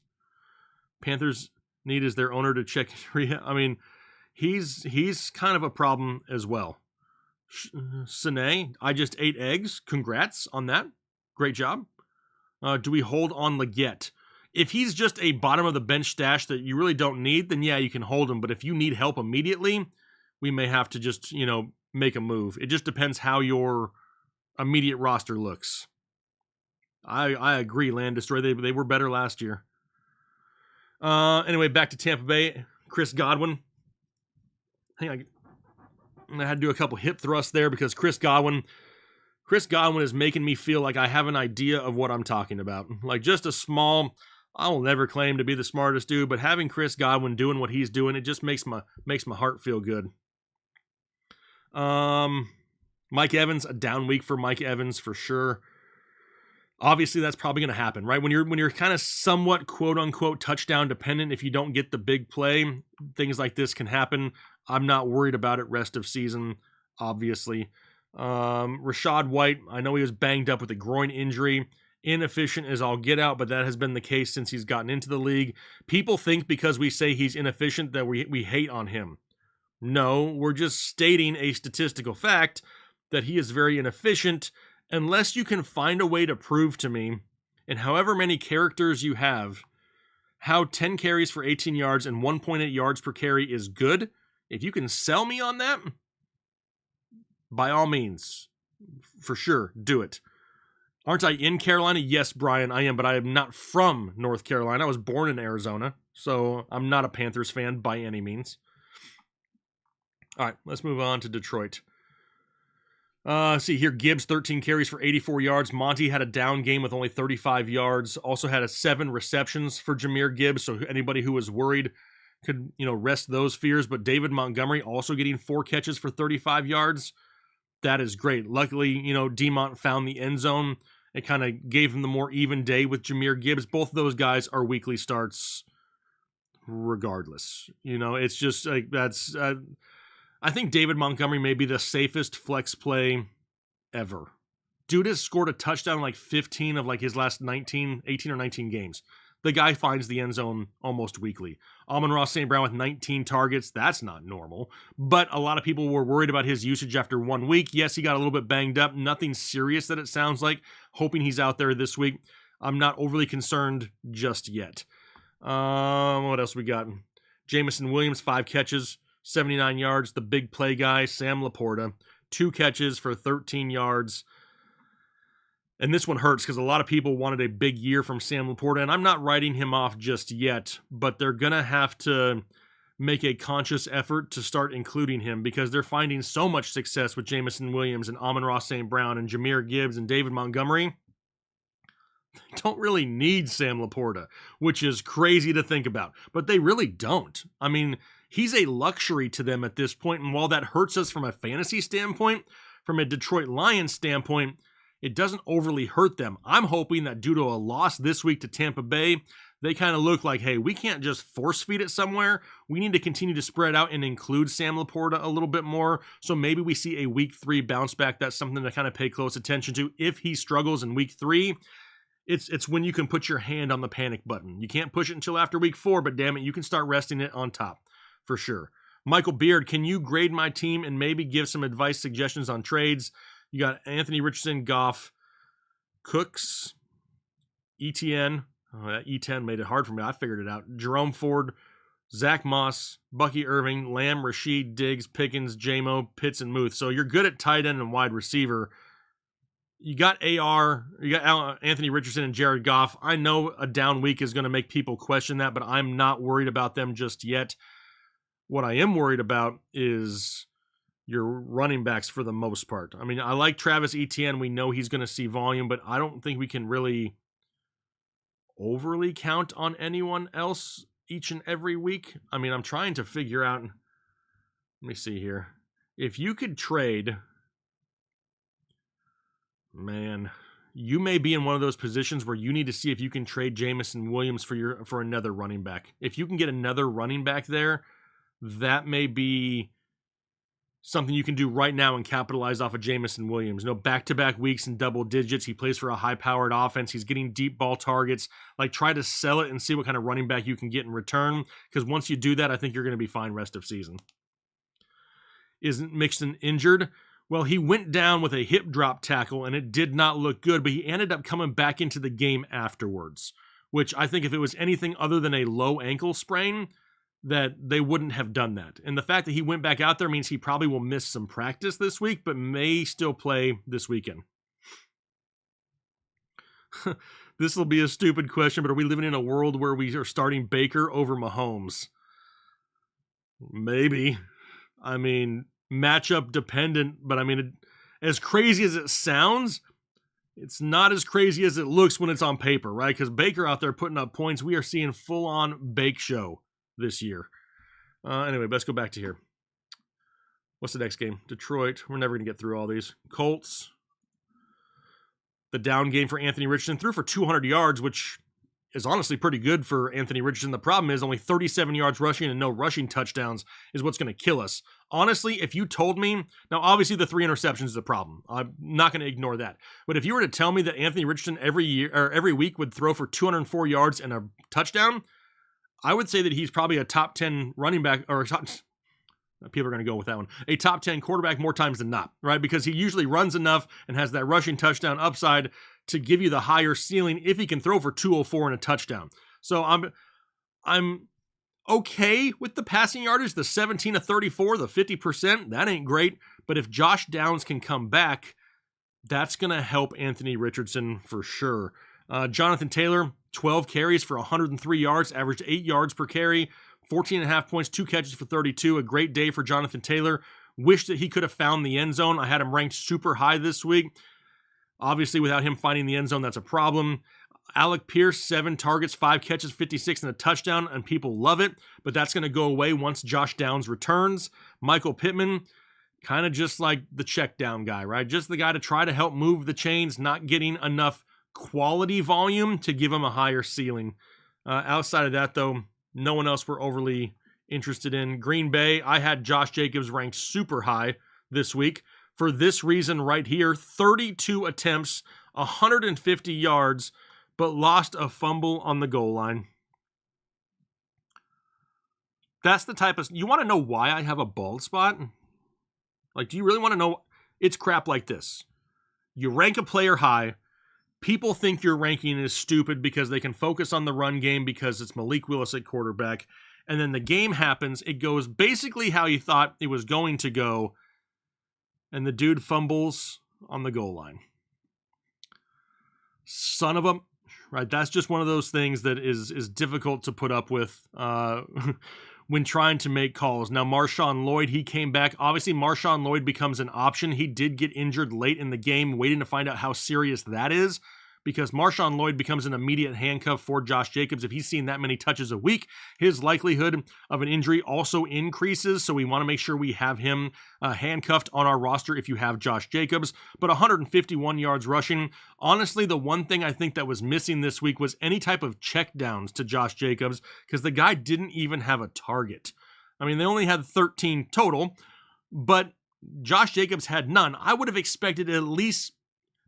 Panthers need is their owner to check. I mean... He's kind of a problem as well. Sine, I just ate eggs. Congrats on that. Great job. Do we hold on Leggett? If he's just a bottom of the bench stash that you really don't need, then yeah, you can hold him. But if you need help immediately, we may have to just, make a move. It just depends how your immediate roster looks. I agree, Land Destroy. They were better last year. Anyway, back to Tampa Bay. Chris Godwin. I had to do a couple hip thrusts there because Chris Godwin is making me feel like I have an idea of what I'm talking about. Like just a small, I will never claim to be the smartest dude, but having Chris Godwin doing what he's doing, it just makes my heart feel good. Mike Evans, a down week for Mike Evans for sure. Obviously, that's probably going to happen, right? When you're kind of somewhat quote unquote touchdown dependent, if you don't get the big play, things like this can happen. I'm not worried about it rest of season, obviously. Rashad White, I know he was banged up with a groin injury. Inefficient as all get out, but that has been the case since he's gotten into the league. People think because we say he's inefficient that we hate on him. No, we're just stating a statistical fact that he is very inefficient unless you can find a way to prove to me, and however many characters you have, how 10 carries for 18 yards and 1.8 yards per carry is good. If you can sell me on that, by all means, for sure, do it. Aren't I in Carolina? Yes, Brian, I am, but I am not from North Carolina. I was born in Arizona, so I'm not a Panthers fan by any means. All right, let's move on to Detroit. See here, Gibbs, 13 carries for 84 yards. Monty had a down game with only 35 yards. Also had 7 receptions for Jahmyr Gibbs, so anybody who was worried could, rest those fears. But David Montgomery also getting 4 catches for 35 yards. That is great. Luckily, DeMont found the end zone. It kind of gave him the more even day with Jahmyr Gibbs. Both of those guys are weekly starts regardless. It's just like that's... I think David Montgomery may be the safest flex play ever. Dude has scored a touchdown in like 15 of like his last 18 or 19 games. The guy finds the end zone almost weekly. Amon-Ra St. Brown with 19 targets. That's not normal. But a lot of people were worried about his usage after 1 week. Yes, he got a little bit banged up. Nothing serious that it sounds like. Hoping he's out there this week. I'm not overly concerned just yet. What else we got? Jamison Williams, 5 catches. 79 yards, the big play guy, Sam Laporta, 2 catches for 13 yards. And this one hurts because a lot of people wanted a big year from Sam Laporta, and I'm not writing him off just yet, but they're going to have to make a conscious effort to start including him because they're finding so much success with Jameson Williams and Amon-Ra St. Brown and Jahmyr Gibbs and David Montgomery. They don't really need Sam Laporta, which is crazy to think about, but they really don't. I mean, he's a luxury to them at this point, and while that hurts us from a fantasy standpoint, from a Detroit Lions standpoint, it doesn't overly hurt them. I'm hoping that due to a loss this week to Tampa Bay, they kind of look like, hey, we can't just force feed it somewhere. We need to continue to spread out and include Sam Laporta a little bit more. So maybe we see a week 3 bounce back. That's something to kind of pay close attention to. If he struggles in week 3, it's when you can put your hand on the panic button. You can't push it until after week 4, but damn it, you can start resting it on top for sure. Michael Beard, can you grade my team and maybe give some advice, suggestions on trades? You got Anthony Richardson, Goff, Cooks, ETN. Oh, that E10 made it hard for me. I figured it out. Jerome Ford, Zach Moss, Bucky Irving, Lamb, Rashid, Diggs, Pickens, J-Mo, Pitts, and Muth. So you're good at tight end and wide receiver. You got AR, you got Anthony Richardson and Jared Goff. I know a down week is going to make people question that, but I'm not worried about them just yet. What I am worried about is your running backs for the most part. I mean, I like Travis Etienne. We know he's going to see volume, but I don't think we can really overly count on anyone else each and every week. I mean, I'm trying to figure out, let me see here. If you could trade, man, you may be in one of those positions where you need to see if you can trade Jameson Williams for another running back. If you can get another running back there, that may be something you can do right now and capitalize off of Jameson Williams. Back-to-back weeks in double digits. He plays for a high-powered offense. He's getting deep ball targets. Like, try to sell it and see what kind of running back you can get in return, because once you do that, I think you're going to be fine rest of season. Isn't Mixon injured? Well, he went down with a hip drop tackle, and it did not look good, but he ended up coming back into the game afterwards, which I think if it was anything other than a low ankle sprain, that they wouldn't have done that. And the fact that he went back out there means he probably will miss some practice this week, but may still play this weekend. This will be a stupid question, but are we living in a world where we are starting Baker over Mahomes? Maybe. I mean, matchup dependent, but I mean, as crazy as it sounds, it's not as crazy as it looks when it's on paper, right? Because Baker out there putting up points, we are seeing full-on Bake Show this year. Anyway, let's go back to here. What's the next game? Detroit. We're never going to get through all these. Colts. The down game for Anthony Richardson. Threw for 200 yards, which is honestly pretty good for Anthony Richardson. The problem is only 37 yards rushing and no rushing touchdowns is what's going to kill us. Honestly, if you told me, now obviously the 3 interceptions is a problem. I'm not going to ignore that. But if you were to tell me that Anthony Richardson every week would throw for 204 yards and a touchdown, I would say that he's probably a top 10 running back, or people are going to go with that one, a top 10 quarterback more times than not, right? Because he usually runs enough and has that rushing touchdown upside to give you the higher ceiling if he can throw for 204 and a touchdown. So I'm okay with the passing yardage, the 17 to 34, the 50%. That ain't great. But if Josh Downs can come back, that's going to help Anthony Richardson for sure. Jonathan Taylor, 12 carries for 103 yards, averaged 8 yards per carry, 14.5 points, 2 catches for 32. A great day for Jonathan Taylor. Wish that he could have found the end zone. I had him ranked super high this week. Obviously, without him finding the end zone, that's a problem. Alec Pierce, 7 targets, 5 catches, 56 and a touchdown, and people love it, but that's going to go away once Josh Downs returns. Michael Pittman, kind of just like the check down guy, right? Just the guy to try to help move the chains, not getting enough quality volume to give him a higher ceiling. Outside of that, though, no one else we're overly interested in. Green Bay, I had Josh Jacobs ranked super high this week for this reason right here. 32 attempts, 150 yards, but lost a fumble on the goal line. That's the type of... You want to know why I have a bald spot? Like, do you really want to know? It's crap like this. You rank a player high. People think your ranking is stupid because they can focus on the run game because it's Malik Willis at quarterback. And then the game happens. It goes basically how you thought it was going to go. And the dude fumbles on the goal line. son of a, right? That's just one of those things that is difficult to put up with when trying to make calls. Now, Marshawn Lloyd, he came back. Obviously, Marshawn Lloyd becomes an option. He did get injured late in the game, waiting to find out how serious that is, because Marshawn Lloyd becomes an immediate handcuff for Josh Jacobs. If he's seen that many touches a week, his likelihood of an injury also increases, so we want to make sure we have him handcuffed on our roster if you have Josh Jacobs. But 151 yards rushing. Honestly, the one thing I think that was missing this week was any type of checkdowns to Josh Jacobs, because the guy didn't even have a target. I mean, they only had 13 total, but Josh Jacobs had none. I would have expected at least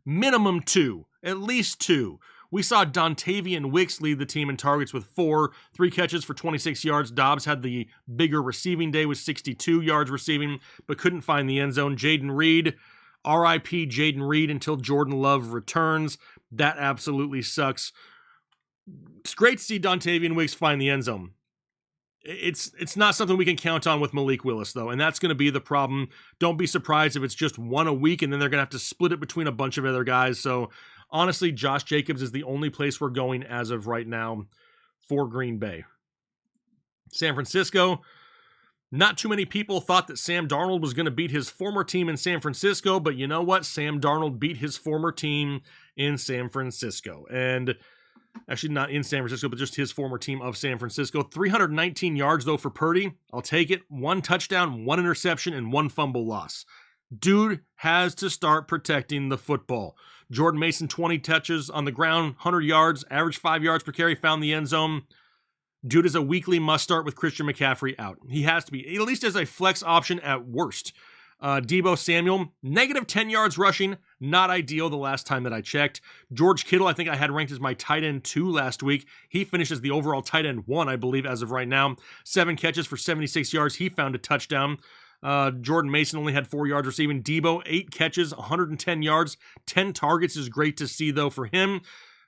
minimum 2. At least 2. We saw Dontavian Wicks lead the team in targets with 4, 3 catches for 26 yards. Dobbs had the bigger receiving day with 62 yards receiving, but couldn't find the end zone. Jaden Reed, RIP Jaden Reed until Jordan Love returns. That absolutely sucks. It's great to see Dontavian Wicks find the end zone. It's not something we can count on with Malik Willis, though, and that's going to be the problem. Don't be surprised if it's just one a week, and then they're going to have to split it between a bunch of other guys. So, honestly, Josh Jacobs is the only place we're going as of right now for Green Bay. San Francisco, not too many people thought that Sam Darnold was going to beat his former team in San Francisco, but you know what? Sam Darnold beat his former team in San Francisco. And actually, not in San Francisco, but just his former team of San Francisco. 319 yards, though, for Purdy. I'll take it. 1 touchdown, 1 interception, and 1 fumble loss. Dude has to start protecting the football. Jordan Mason, 20 touches on the ground, 100 yards, average 5 yards per carry, found the end zone. Dude is a weekly must start with Christian McCaffrey out. He has to be, at least as a flex option at worst. Deebo Samuel, negative 10 yards rushing, not ideal the last time that I checked. George Kittle, I think I had ranked as my tight end 2 last week. He finishes the overall tight end 1, I believe, as of right now. 7 catches for 76 yards. He found a touchdown. Jordan Mason only had 4 yards receiving. Deebo, 8 catches, 110 yards. 10 targets is great to see, though, for him.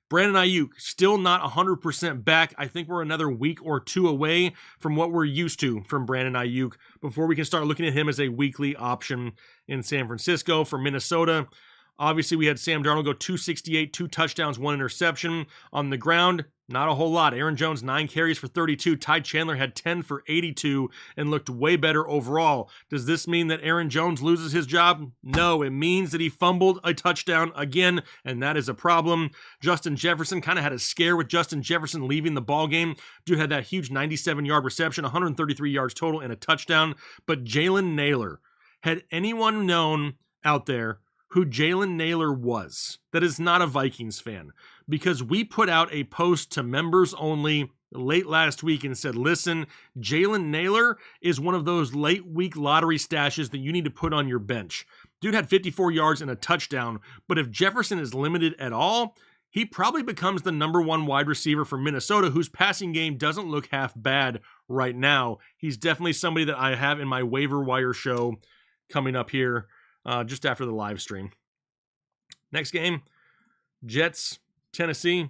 Brandon Ayuk, still not 100% back. I think we're another week or 2 away from what we're used to from Brandon Ayuk before we can start looking at him as a weekly option in San Francisco. For Minnesota, obviously we had Sam Darnold go 268, 2 touchdowns, 1 interception. On the ground, not a whole lot. Aaron Jones, 9 carries for 32. Ty Chandler had 10 for 82 and looked way better overall. Does this mean that Aaron Jones loses his job? No, it means that he fumbled a touchdown again, and that is a problem. Justin Jefferson, kind of had a scare with Justin Jefferson leaving the ball game. Dude had that huge 97-yard reception, 133 yards total, and a touchdown. But Jalen Nailor, had anyone known out there who Jalen Nailor was that is not a Vikings fan? Because we put out a post to members only late last week and said, listen, Jalen Nailor is one of those late week lottery stashes that you need to put on your bench. Dude had 54 yards and a touchdown, but if Jefferson is limited at all, he probably becomes the number 1 wide receiver for Minnesota, whose passing game doesn't look half bad right now. He's definitely somebody that I have in my waiver wire show coming up here just after the live stream. Next game, Jets, Tennessee.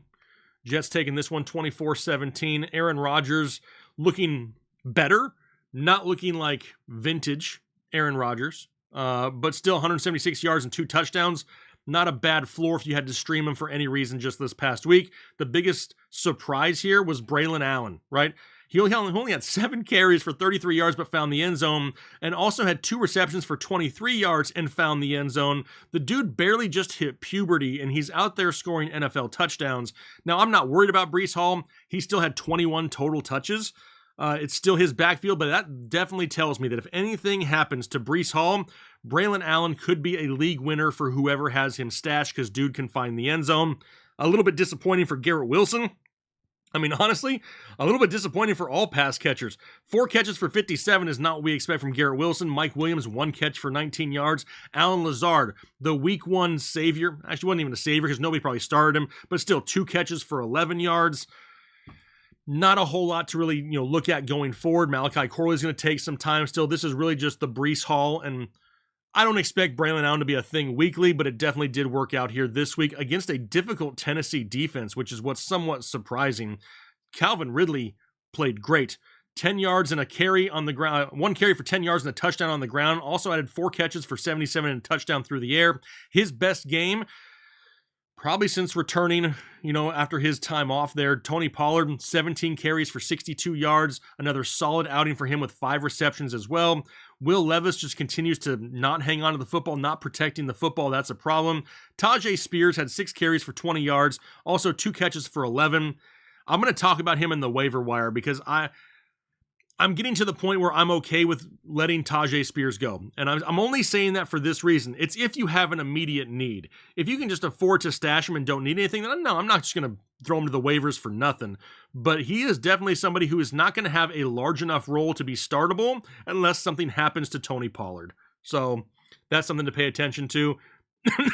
Jets taking this one 24-17. Aaron Rodgers looking better, not looking like vintage Aaron Rodgers, but still 176 yards and 2 touchdowns. Not a bad floor if you had to stream him for any reason just this past week. The biggest surprise here was Braylon Allen, right? He only had 7 carries for 33 yards but found the end zone, and also had 2 receptions for 23 yards and found the end zone. The dude barely just hit puberty, and he's out there scoring NFL touchdowns. Now, I'm not worried about Breece Hall. He still had 21 total touches. It's still his backfield, but that definitely tells me that if anything happens to Breece Hall, Braylon Allen could be a league winner for whoever has him stashed, because dude can find the end zone. A little bit disappointing for Garrett Wilson. I mean, honestly, a little bit disappointing for all pass catchers. 4 catches for 57 is not what we expect from Garrett Wilson. Mike Williams, 1 catch for 19 yards. Alan Lazard, the week 1 savior. Actually, wasn't even a savior because nobody probably started him, but still 2 catches for 11 yards. Not a whole lot to really, look at going forward. Malachi Corley is going to take some time still. This is really just the Breece Hall, and I don't expect Braylon Allen to be a thing weekly, but it definitely did work out here this week against a difficult Tennessee defense, which is what's somewhat surprising. Calvin Ridley played great. 10 yards and a carry on the ground, 1 carry for 10 yards and a touchdown on the ground. Also added 4 catches for 77 and a touchdown through the air. His best game, probably since returning, after his time off there. Tony Pollard, 17 carries for 62 yards. Another solid outing for him with 5 receptions as well. Will Levis just continues to not hang on to the football, not protecting the football. That's a problem. Tajay Spears had 6 carries for 20 yards. Also 2 catches for 11. I'm going to talk about him in the waiver wire because I'm getting to the point where I'm okay with letting Tajay Spears go. And I'm only saying that for this reason. It's if you have an immediate need. If you can just afford to stash him and don't need anything, then no, I'm not just going to throw him to the waivers for nothing. But he is definitely somebody who is not going to have a large enough role to be startable unless something happens to Tony Pollard. So that's something to pay attention to.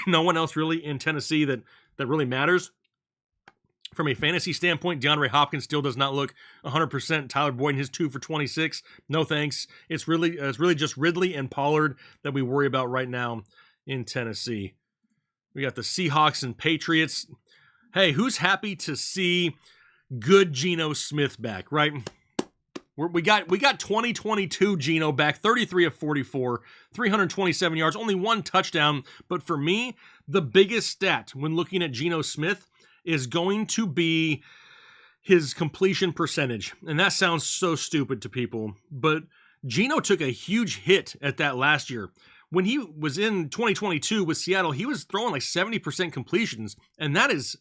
No one else really in Tennessee that really matters. From a fantasy standpoint, DeAndre Hopkins still does not look 100%. Tyler Boyd and his 2 for 26. No thanks. It's really just Ridley and Pollard that we worry about right now in Tennessee. We got the Seahawks and Patriots. Hey, who's happy to see good Geno Smith back, right? We got 2022 Geno back, 33 of 44, 327 yards, only 1 touchdown. But for me, the biggest stat when looking at Geno Smith is going to be his completion percentage. And that sounds so stupid to people, but Geno took a huge hit at that last year. When he was in 2022 with Seattle, he was throwing like 70% completions, and that is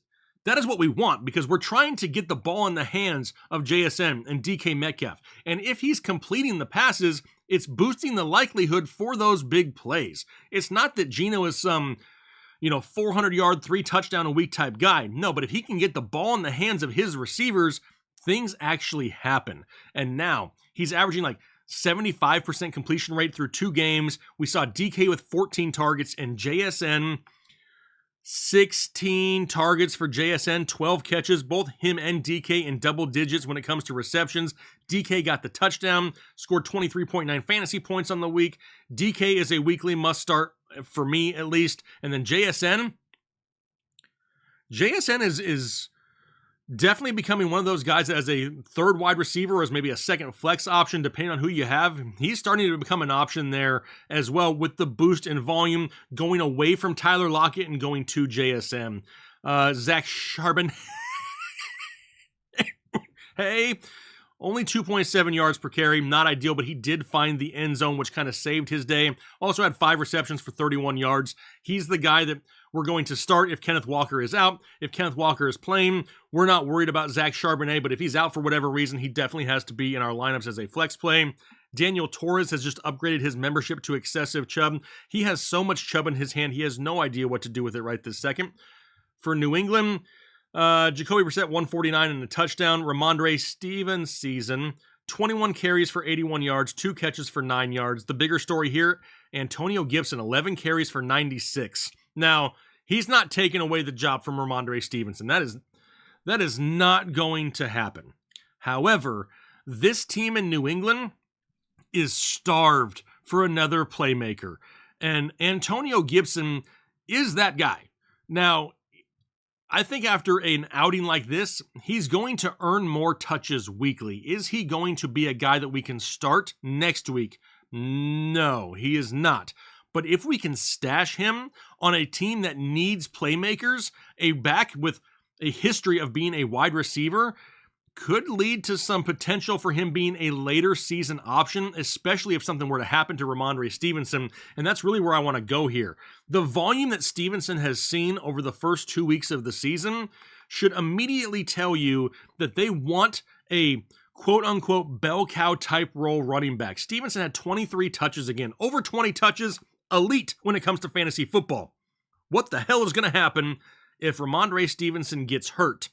what we want because we're trying to get the ball in the hands of JSN and DK Metcalf. And if he's completing the passes, it's boosting the likelihood for those big plays. It's not that Geno is some 400-yard, 3-touchdown-a-week type guy. No, but if he can get the ball in the hands of his receivers, things actually happen. And now he's averaging like 75% completion rate through 2 games. We saw DK with 14 targets and JSN 16 targets for JSN, 12 catches, both him and DK in double digits when it comes to receptions. DK got the touchdown, scored 23.9 fantasy points on the week. DK is a weekly must start for me at least. And then JSN is definitely becoming one of those guys that as a third wide receiver or as maybe a second flex option, depending on who you have. He's starting to become an option there as well with the boost in volume going away from Tyler Lockett and going to JSN. Zach Charbonnet. Hey, only 2.7 yards per carry, not ideal, but he did find the end zone, which kind of saved his day. Also had 5 receptions for 31 yards. He's the guy that we're going to start if Kenneth Walker is out. If Kenneth Walker is playing, we're not worried about Zach Charbonnet, but if he's out for whatever reason, he definitely has to be in our lineups as a flex play. Daniel Torres has just upgraded his membership to excessive Chubb. He has so much Chubb in his hand, he has no idea what to do with it right this second. For New England, Jacoby Brissett, 149 and a touchdown. Ramondre Stevenson, 21 carries for 81 yards, 2 catches for 9 yards. The bigger story here, Antonio Gibson, 11 carries for 96. Now, he's not taking away the job from Ramondre Stevenson. That is not going to happen. However, this team in New England is starved for another playmaker. And Antonio Gibson is that guy. Now, I think after an outing like this, he's going to earn more touches weekly. Is he going to be a guy that we can start next week? No, he is not. But if we can stash him on a team that needs playmakers, a back with a history of being a wide receiver could lead to some potential for him being a later season option, especially if something were to happen to Ramondre Stevenson. And that's really where I want to go here. The volume that Stevenson has seen over the first 2 weeks of the season should immediately tell you that they want a quote-unquote bell cow type role running back. Stevenson had 23 touches again, over 20 touches, elite when it comes to fantasy football. What the hell is going to happen if Ramondre Stevenson gets hurt?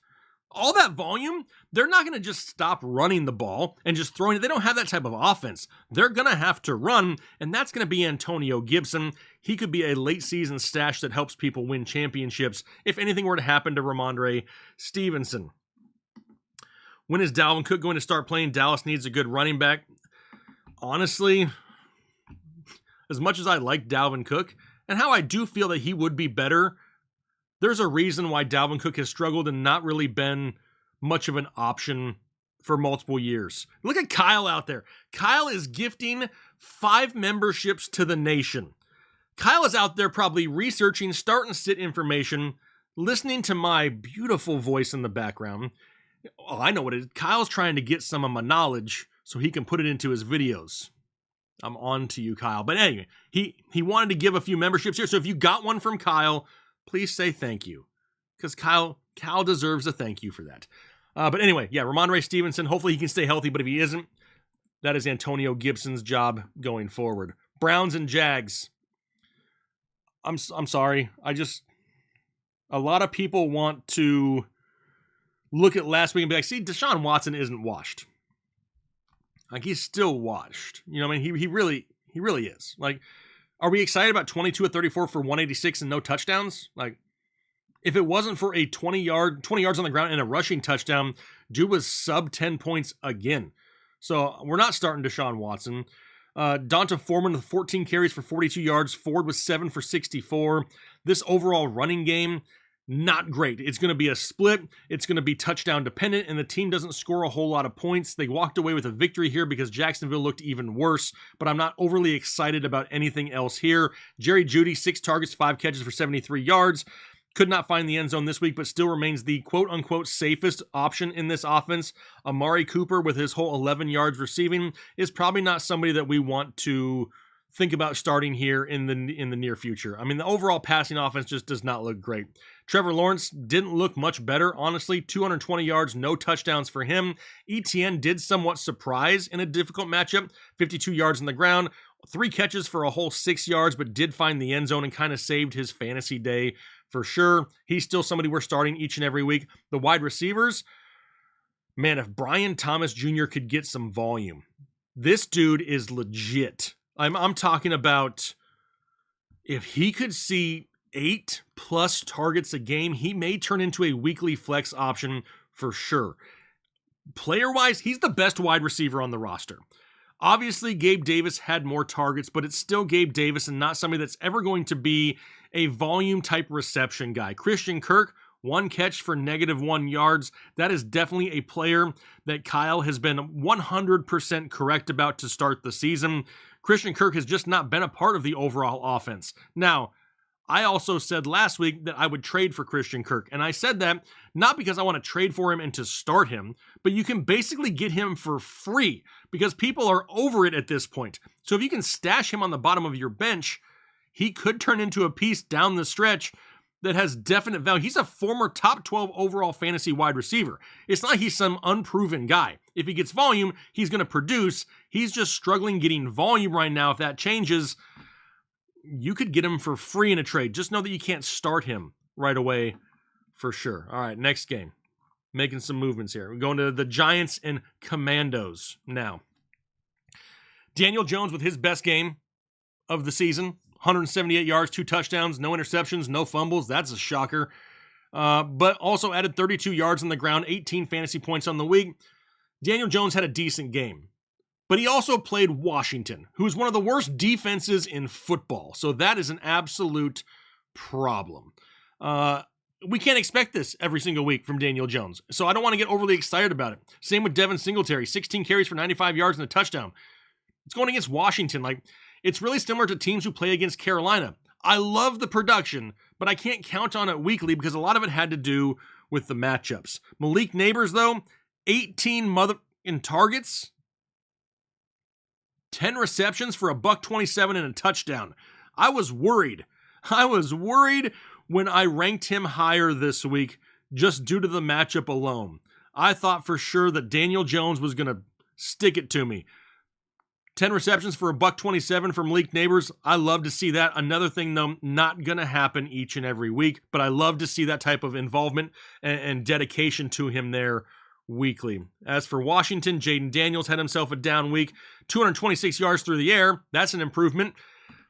All that volume, they're not going to just stop running the ball and just throwing it. They don't have that type of offense. They're going to have to run, and that's going to be Antonio Gibson. He could be a late season stash that helps people win championships if anything were to happen to Ramondre Stevenson. When is Dalvin Cook going to start playing? Dallas needs a good running back. Honestly, as much as I like Dalvin Cook, and how I do feel that he would be better, there's a reason why Dalvin Cook has struggled and not really been much of an option for multiple years. Look at Kyle out there. Kyle is gifting 5 memberships to the nation. Kyle is out there probably researching start and sit information listening to my beautiful voice in the background, oh, I know what it is. Kyle's trying to get some of my knowledge so he can put it into his videos. I'm on to you, Kyle. But anyway, he wanted to give a few memberships here. So if you got one from Kyle, please say thank you. Because Kyle deserves a thank you for that. But anyway, yeah, Ramondre Stevenson, hopefully he can stay healthy. But if he isn't, that is Antonio Gibson's job going forward. Browns and Jags. I'm sorry. A lot of people want to look at last week and be like, see, Deshaun Watson isn't washed. Like, he's still washed. You know what I mean? He really is. Like, are we excited about 22 of 34 for 186 and no touchdowns? Like, if it wasn't for a 20 yards on the ground and a rushing touchdown, dude was sub 10 points again. So we're not starting Deshaun Watson. Donta Foreman with 14 carries for 42 yards. Ford was 7 for 64. This overall running game, not great. It's going to be a split. It's going to be touchdown dependent, and the team doesn't score a whole lot of points. They walked away with a victory here because Jacksonville looked even worse, but I'm not overly excited about anything else here. Jerry Jeudy, 6 targets, 5 catches for 73 yards. Could not find the end zone this week, but still remains the quote-unquote safest option in this offense. Amari Cooper, with his whole 11 yards receiving, is probably not somebody that we want to think about starting here in the near future. I mean, the overall passing offense just does not look great. Trevor Lawrence didn't look much better, honestly. 220 yards, no touchdowns for him. ETN did somewhat surprise in a difficult matchup. 52 yards on the ground, 3 catches for a whole 6 yards, but did find the end zone and kind of saved his fantasy day for sure. He's still somebody we're starting each and every week. The wide receivers, man, if Brian Thomas Jr. could get some volume, this dude is legit. I'm talking about if he could see 8+ targets a game, he may turn into a weekly flex option for sure. Player-wise, he's the best wide receiver on the roster. Obviously, Gabe Davis had more targets, but it's still Gabe Davis and not somebody that's ever going to be a volume-type reception guy. Christian Kirk, 1 catch for -1 yards. That is definitely a player that Kyle has been 100% correct about to start the season. Christian Kirk has just not been a part of the overall offense. Now, I also said last week that I would trade for Christian Kirk, and I said that not because I want to trade for him and to start him, but you can basically get him for free because people are over it at this point. So if you can stash him on the bottom of your bench, he could turn into a piece down the stretch that has definite value. He's a former top 12 overall fantasy wide receiver. It's not like he's some unproven guy. If he gets volume, he's going to produce. He's just struggling getting volume right now. If that changes, you could get him for free in a trade. Just know that you can't start him right away for sure. All right, next game. Making some movements here. We're going to the Giants and Commandos now. Daniel Jones with his best game of the season. 178 yards, 2 touchdowns, no interceptions, no fumbles. That's a shocker. But also added 32 yards on the ground, 18 fantasy points on the week. Daniel Jones had a decent game. But he also played Washington, who's one of the worst defenses in football. So that is an absolute problem. We can't expect this every single week from Daniel Jones. So I don't want to get overly excited about it. Same with Devin Singletary, 16 carries for 95 yards and a touchdown. It's going against Washington. Like, it's really similar to teams who play against Carolina. I love the production, but I can't count on it weekly because a lot of it had to do with the matchups. Malik Neighbors, though, 18 in targets, 10 receptions for $127 and a touchdown. I was worried. When I ranked him higher this week just due to the matchup alone. I thought for sure that Daniel Jones was going to stick it to me. 10 receptions for $127 from Malik Neighbors. I love to see that. Another thing, though, not going to happen each and every week, but I love to see that type of involvement and dedication to him there weekly. As for Washington, Jaden Daniels had himself a down week. 226 yards through the air. That's an improvement.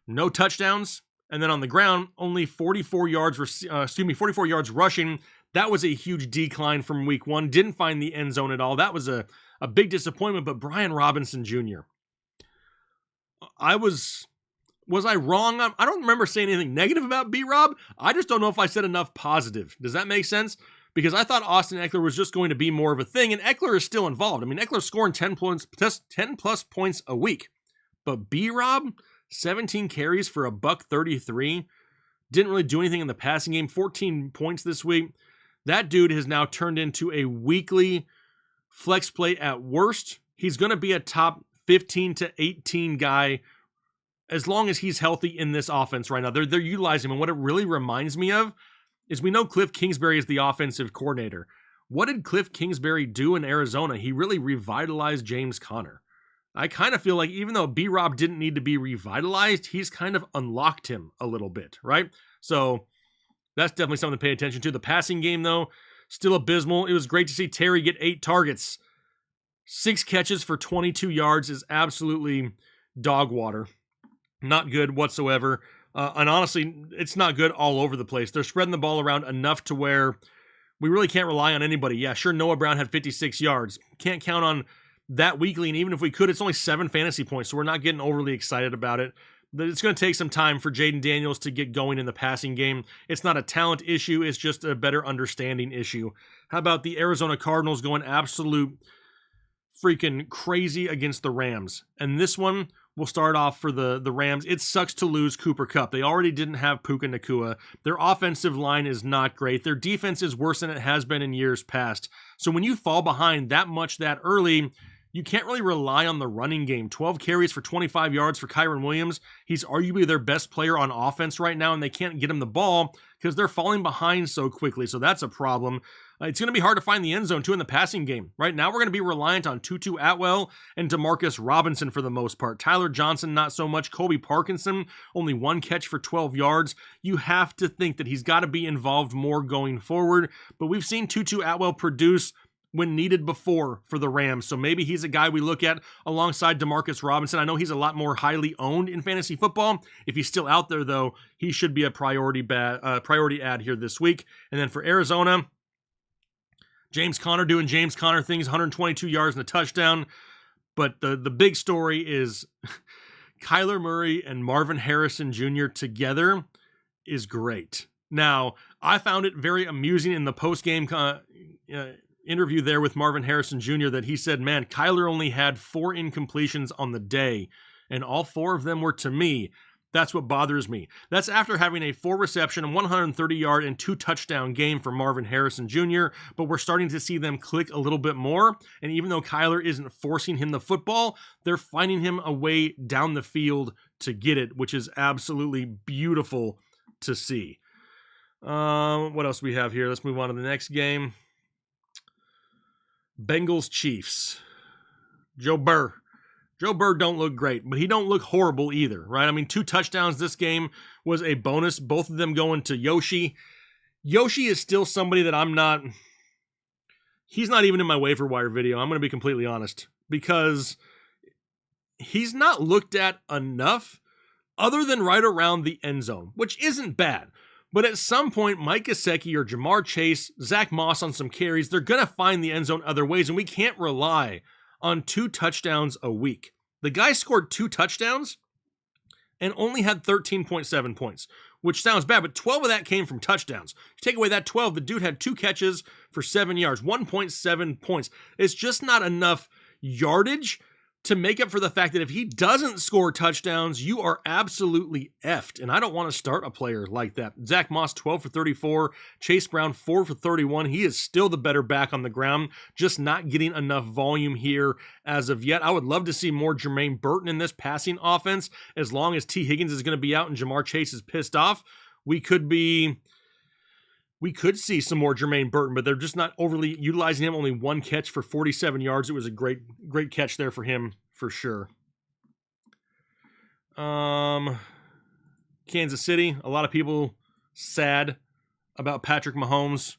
No touchdowns. And then on the ground, only 44 yards rushing. That was a huge decline from week 1. Didn't find the end zone at all. That was a big disappointment, but Brian Robinson Jr., was I wrong? I don't remember saying anything negative about B-Rob. I just don't know if I said enough positive. Does that make sense? Because I thought Austin Eckler was just going to be more of a thing, and Eckler is still involved. I mean, Eckler's scoring 10 plus points a week. But B-Rob, 17 carries for $133. Didn't really do anything in the passing game. 14 points this week. That dude has now turned into a weekly flex play at worst. He's going to be a top 15 to 18 guy as long as he's healthy in this offense right now. They're utilizing him. And what it really reminds me of is we know Cliff Kingsbury is the offensive coordinator. What did Cliff Kingsbury do in Arizona? He really revitalized James Conner. I kind of feel like even though B-Rob didn't need to be revitalized, he's kind of unlocked him a little bit, right? So that's definitely something to pay attention to. The passing game, though, still abysmal. It was great to see Terry get 8 targets. 6 catches for 22 yards is absolutely dog water. Not good whatsoever. And honestly, it's not good all over the place. They're spreading the ball around enough to where we really can't rely on anybody. Yeah, sure, Noah Brown had 56 yards. Can't count on that weekly, and even if we could, it's only 7 fantasy points, so we're not getting overly excited about it. But it's going to take some time for Jaden Daniels to get going in the passing game. It's not a talent issue, it's just a better understanding issue. How about the Arizona Cardinals going absolute freaking crazy against the Rams? And this one will start off for the Rams. It sucks to lose Cooper Kupp. They already didn't have Puka Nacua. Their offensive line is not great. Their defense is worse than it has been in years past. So when you fall behind that much that early, you can't really rely on the running game. 12 carries for 25 yards for Kyren Williams. He's arguably their best player on offense right now, and they can't get him the ball because they're falling behind so quickly. So that's a problem. It's going to be hard to find the end zone, too, in the passing game. Right now, we're going to be reliant on Tutu Atwell and Demarcus Robinson for the most part. Tyler Johnson, not so much. Colby Parkinson, only 1 catch for 12 yards. You have to think that he's got to be involved more going forward. But we've seen Tutu Atwell produce when needed before for the Rams. So maybe he's a guy we look at alongside Demarcus Robinson. I know he's a lot more highly owned in fantasy football. If he's still out there, though, he should be a priority add here this week. And then for Arizona, James Conner doing James Conner things, 122 yards and a touchdown. But the big story is Kyler Murray and Marvin Harrison Jr. together is great. Now, I found it very amusing in the post-game interview there with Marvin Harrison Jr. that he said, man, Kyler only had 4 incompletions on the day, and all 4 of them were to me. That's what bothers me. That's after having a 4 reception and 130-yard and 2 touchdown game for Marvin Harrison Jr., but we're starting to see them click a little bit more, and even though Kyler isn't forcing him the football, they're finding him a way down the field to get it, which is absolutely beautiful to see. What else do we have here? Let's move on to the next game. Bengals Chiefs. Joe Burrow don't look great, but he don't look horrible either, right? I mean, 2 touchdowns this game was a bonus. Both of them going to Yoshi. Yoshi is still somebody that he's not even in my waiver wire video. I'm going to be completely honest, because he's not looked at enough other than right around the end zone, which isn't bad. But at some point, Mike Gesicki or Jamar Chase, Zach Moss on some carries, they're going to find the end zone other ways, and we can't rely on 2 touchdowns a week. The guy scored 2 touchdowns and only had 13.7 points, which sounds bad, but 12 of that came from touchdowns. You take away that 12, the dude had 2 catches for 7 yards, 1.7 points. It's just not enough yardage to make up for the fact that if he doesn't score touchdowns, you are absolutely effed. And I don't want to start a player like that. Zach Moss, 12 for 34. Chase Brown, 4 for 31. He is still the better back on the ground, just not getting enough volume here as of yet. I would love to see more Jermaine Burton in this passing offense. As long as T. Higgins is going to be out and Jamar Chase is pissed off, we could see some more Jermaine Burton, but they're just not overly utilizing him. Only 1 catch for 47 yards. It was a great catch there for him, for sure. Kansas City, a lot of people sad about Patrick Mahomes.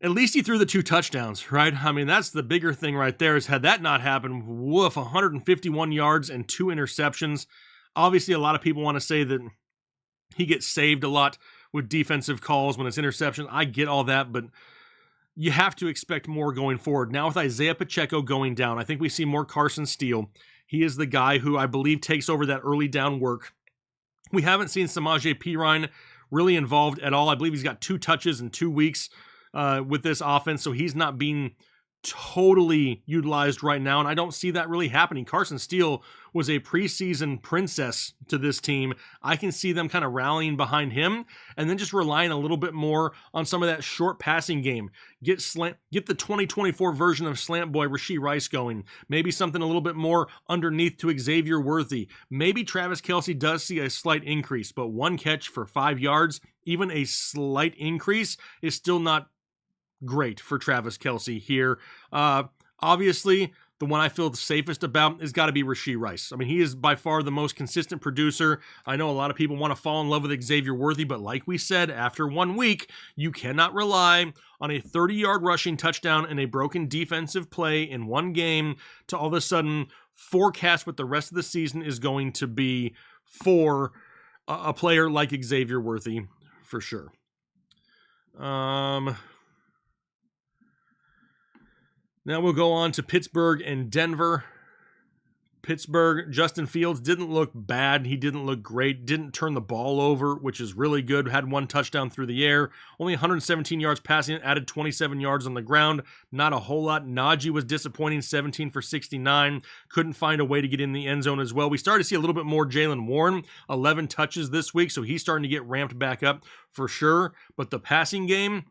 At least he threw the 2 touchdowns, right? I mean, that's the bigger thing right there, is had that not happened, woof, 151 yards and 2 interceptions. Obviously, a lot of people want to say that he gets saved a lot with defensive calls when it's interception. I get all that, but you have to expect more going forward. Now with Isaiah Pacheco going down, I think we see more Carson Steele. He is the guy who I believe takes over that early down work. We haven't seen Samaje Perine really involved at all. I believe he's got 2 touches in 2 weeks with this offense, so he's not being totally utilized right now, and I don't see that really happening. Carson Steele was a preseason princess to this team. I can see them kind of rallying behind him and then just relying a little bit more on some of that short passing game. Get the 2024 version of Slant Boy Rashee Rice going. Maybe something a little bit more underneath to Xavier Worthy. Maybe Travis Kelce does see a slight increase, but 1 catch for 5 yards, even a slight increase, is still not great for Travis Kelce here. Obviously, the one I feel the safest about has got to be Rashee Rice. I mean, he is by far the most consistent producer. I know a lot of people want to fall in love with Xavier Worthy, but like we said, after 1 week, you cannot rely on a 30-yard rushing touchdown and a broken defensive play in one game to all of a sudden forecast what the rest of the season is going to be for a player like Xavier Worthy, for sure. Now we'll go on to Pittsburgh and Denver. Pittsburgh, Justin Fields didn't look bad. He didn't look great. Didn't turn the ball over, which is really good. Had 1 touchdown through the air. Only 117 yards passing, added 27 yards on the ground. Not a whole lot. Najee was disappointing, 17 for 69. Couldn't find a way to get in the end zone as well. We started to see a little bit more Jaylen Warren. 11 touches this week, so he's starting to get ramped back up for sure. But the passing game,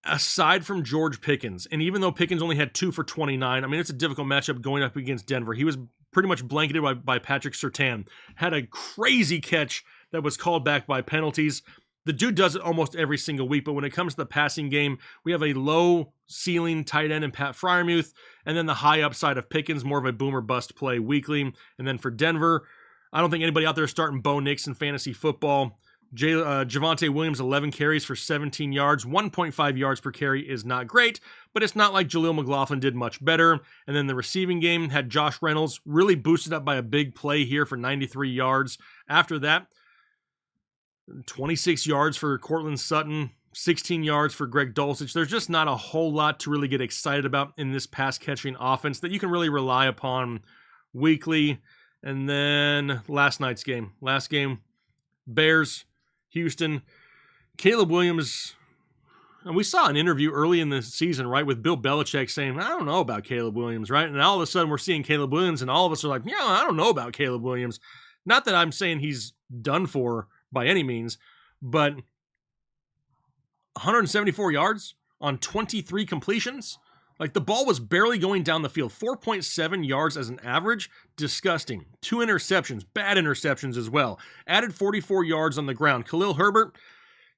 aside from George Pickens, and even though Pickens only had 2 for 29, I mean, it's a difficult matchup going up against Denver. He was pretty much blanketed by Patrick Surtain. Had a crazy catch that was called back by penalties. The dude does it almost every single week, but when it comes to the passing game, we have a low ceiling tight end in Pat Freiermuth, and then the high upside of Pickens, more of a boomer bust play weekly. And then for Denver, I don't think anybody out there is starting Bo Nix in fantasy football. Javonte Williams, 11 carries for 17 yards. 1.5 yards per carry is not great, but it's not like Jaleel McLaughlin did much better. And then the receiving game had Josh Reynolds really boosted up by a big play here for 93 yards. After that, 26 yards for Cortland Sutton, 16 yards for Greg Dulcich. There's just not a whole lot to really get excited about in this pass-catching offense that you can really rely upon weekly. And then last game, Bears, Houston, Caleb Williams, and we saw an interview early in the season, right, with Bill Belichick saying, I don't know about Caleb Williams, right? And all of a sudden we're seeing Caleb Williams, and all of us are like, yeah, I don't know about Caleb Williams. Not that I'm saying he's done for by any means, but 174 yards on 23 completions? Like, the ball was barely going down the field. 4.7 yards as an average. Disgusting. 2 interceptions. Bad interceptions as well. Added 44 yards on the ground. Khalil Herbert,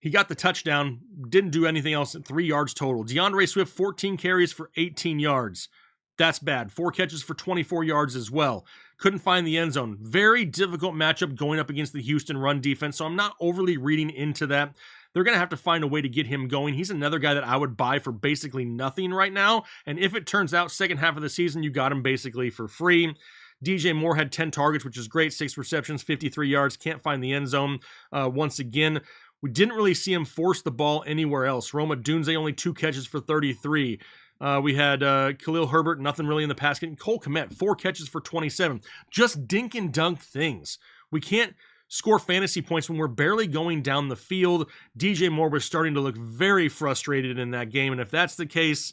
he got the touchdown. Didn't do anything else at 3 yards total. DeAndre Swift, 14 carries for 18 yards. That's bad. 4 catches for 24 yards as well. Couldn't find the end zone. Very difficult matchup going up against the Houston run defense, so I'm not overly reading into that. They're going to have to find a way to get him going. He's another guy that I would buy for basically nothing right now. And if it turns out second half of the season, you got him basically for free. DJ Moore had 10 targets, which is great. 6 receptions, 53 yards. Can't find the end zone once again. We didn't really see him force the ball anywhere else. Roma Dunze, only 2 catches for 33. We had Khalil Herbert, nothing really in the pass game. Cole Kmet, 4 catches for 27. Just dink and dunk things. We can't score fantasy points when we're barely going down the field. DJ Moore was starting to look very frustrated in that game, and if that's the case,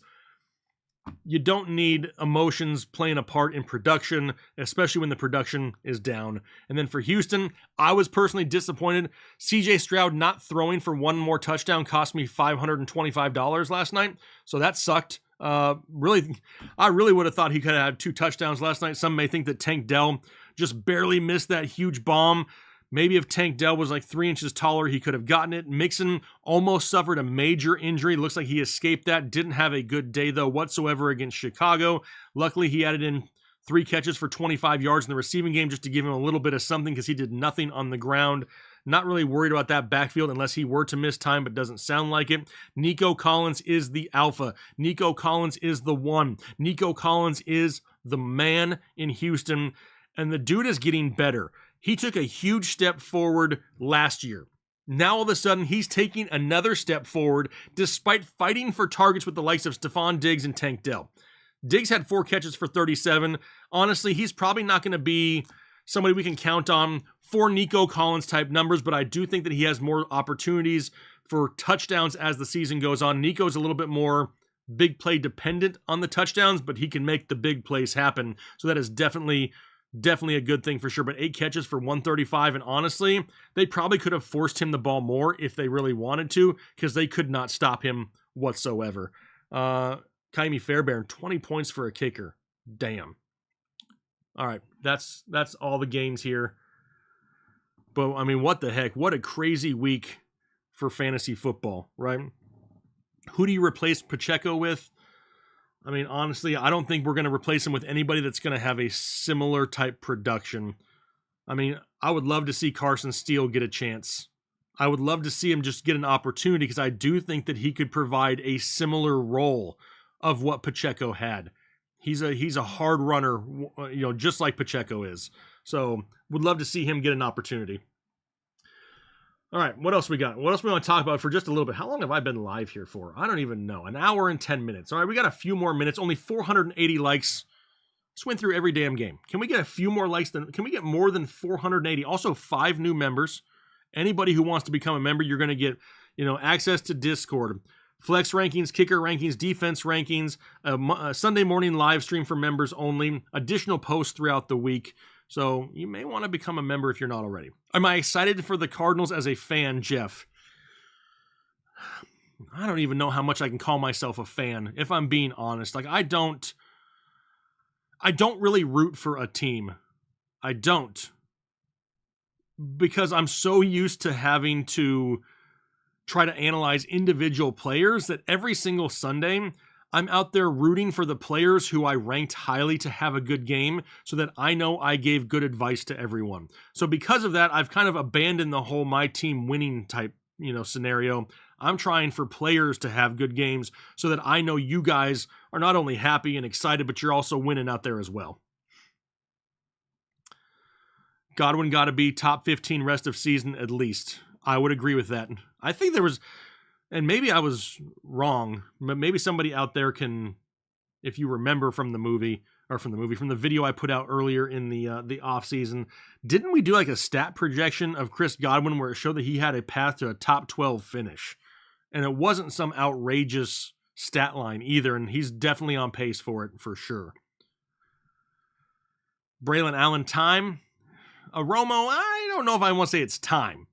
you don't need emotions playing a part in production, especially when the production is down. And then for Houston, I was personally disappointed. CJ Stroud not throwing for 1 more touchdown cost me $525 last night, so that sucked. I really would have thought he could have had 2 touchdowns last night. Some may think that Tank Dell just barely missed that huge bomb. Maybe if Tank Dell was like 3 inches taller, he could have gotten it. Mixon almost suffered a major injury. Looks like he escaped that. Didn't have a good day, though, whatsoever against Chicago. Luckily, he added in 3 catches for 25 yards in the receiving game just to give him a little bit of something because he did nothing on the ground. Not really worried about that backfield unless he were to miss time, but doesn't sound like it. Nico Collins is the alpha. Nico Collins is the one. Nico Collins is the man in Houston, and the dude is getting better. He took a huge step forward last year. Now all of a sudden, he's taking another step forward despite fighting for targets with the likes of Stephon Diggs and Tank Dell. Diggs had 4 catches for 37. Honestly, he's probably not going to be somebody we can count on for Nico Collins type numbers, but I do think that he has more opportunities for touchdowns as the season goes on. Nico's a little bit more big play dependent on the touchdowns, but he can make the big plays happen. So that is definitely a good thing for sure. But 8 catches for 135, and honestly, they probably could have forced him the ball more if they really wanted to, because they could not stop him whatsoever. Kaimi Fairbairn, 20 points for a kicker. Damn. All right, that's all the games here. But, I mean, what the heck? What a crazy week for fantasy football, right? Who do you replace Pacheco with? I mean, honestly, I don't think we're going to replace him with anybody that's going to have a similar type production. I mean, I would love to see Carson Steele get a chance. I would love to see him just get an opportunity, because I do think that he could provide a similar role of what Pacheco had. He's a hard runner, just like Pacheco is. So would love to see him get an opportunity. All right, what else we got? What else we want to talk about for just a little bit? How long have I been live here for? I don't even know. An hour and 10 minutes. All right, we got a few more minutes. Only 480 likes. Let's win through every damn game. Can we get a few more likes? Can we get more than 480? Also, 5 new members. Anybody who wants to become a member, you're going to get, access to Discord, flex rankings, kicker rankings, defense rankings, a Sunday morning live stream for members only, additional posts throughout the week. So you may want to become a member if you're not already. Am I excited for the Cardinals as a fan, Jeff? I don't even know how much I can call myself a fan, if I'm being honest. Like, I don't really root for a team. I don't. Because I'm so used to having to try to analyze individual players that every single Sunday I'm out there rooting for the players who I ranked highly to have a good game, so that I know I gave good advice to everyone. So because of that, I've kind of abandoned the whole my team winning type, scenario. I'm trying for players to have good games so that I know you guys are not only happy and excited, but you're also winning out there as well. Godwin got to be top 15 rest of season at least. I would agree with that. I think there was, and maybe I was wrong, but maybe somebody out there can, if you remember from the video I put out earlier in the off season, didn't we do like a stat projection of Chris Godwin where it showed that he had a path to a top 12 finish? And it wasn't some outrageous stat line either, and he's definitely on pace for it for sure. Braylon Allen time. Romo, I don't know if I want to say it's time,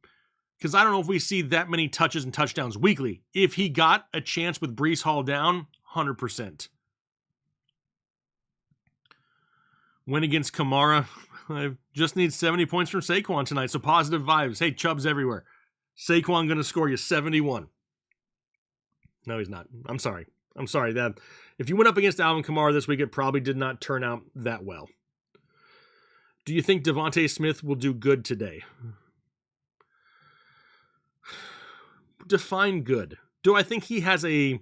because I don't know if we see that many touches and touchdowns weekly. If he got a chance with Breece Hall down, 100%. Win against Kamara. I just need 70 points from Saquon tonight, so positive vibes. Hey, Chubb's everywhere. Saquon going to score you 71. No, he's not. I'm sorry. That if you went up against Alvin Kamara this week, it probably did not turn out that well. Do you think Devontae Smith will do good today? Define good. Do I think he has a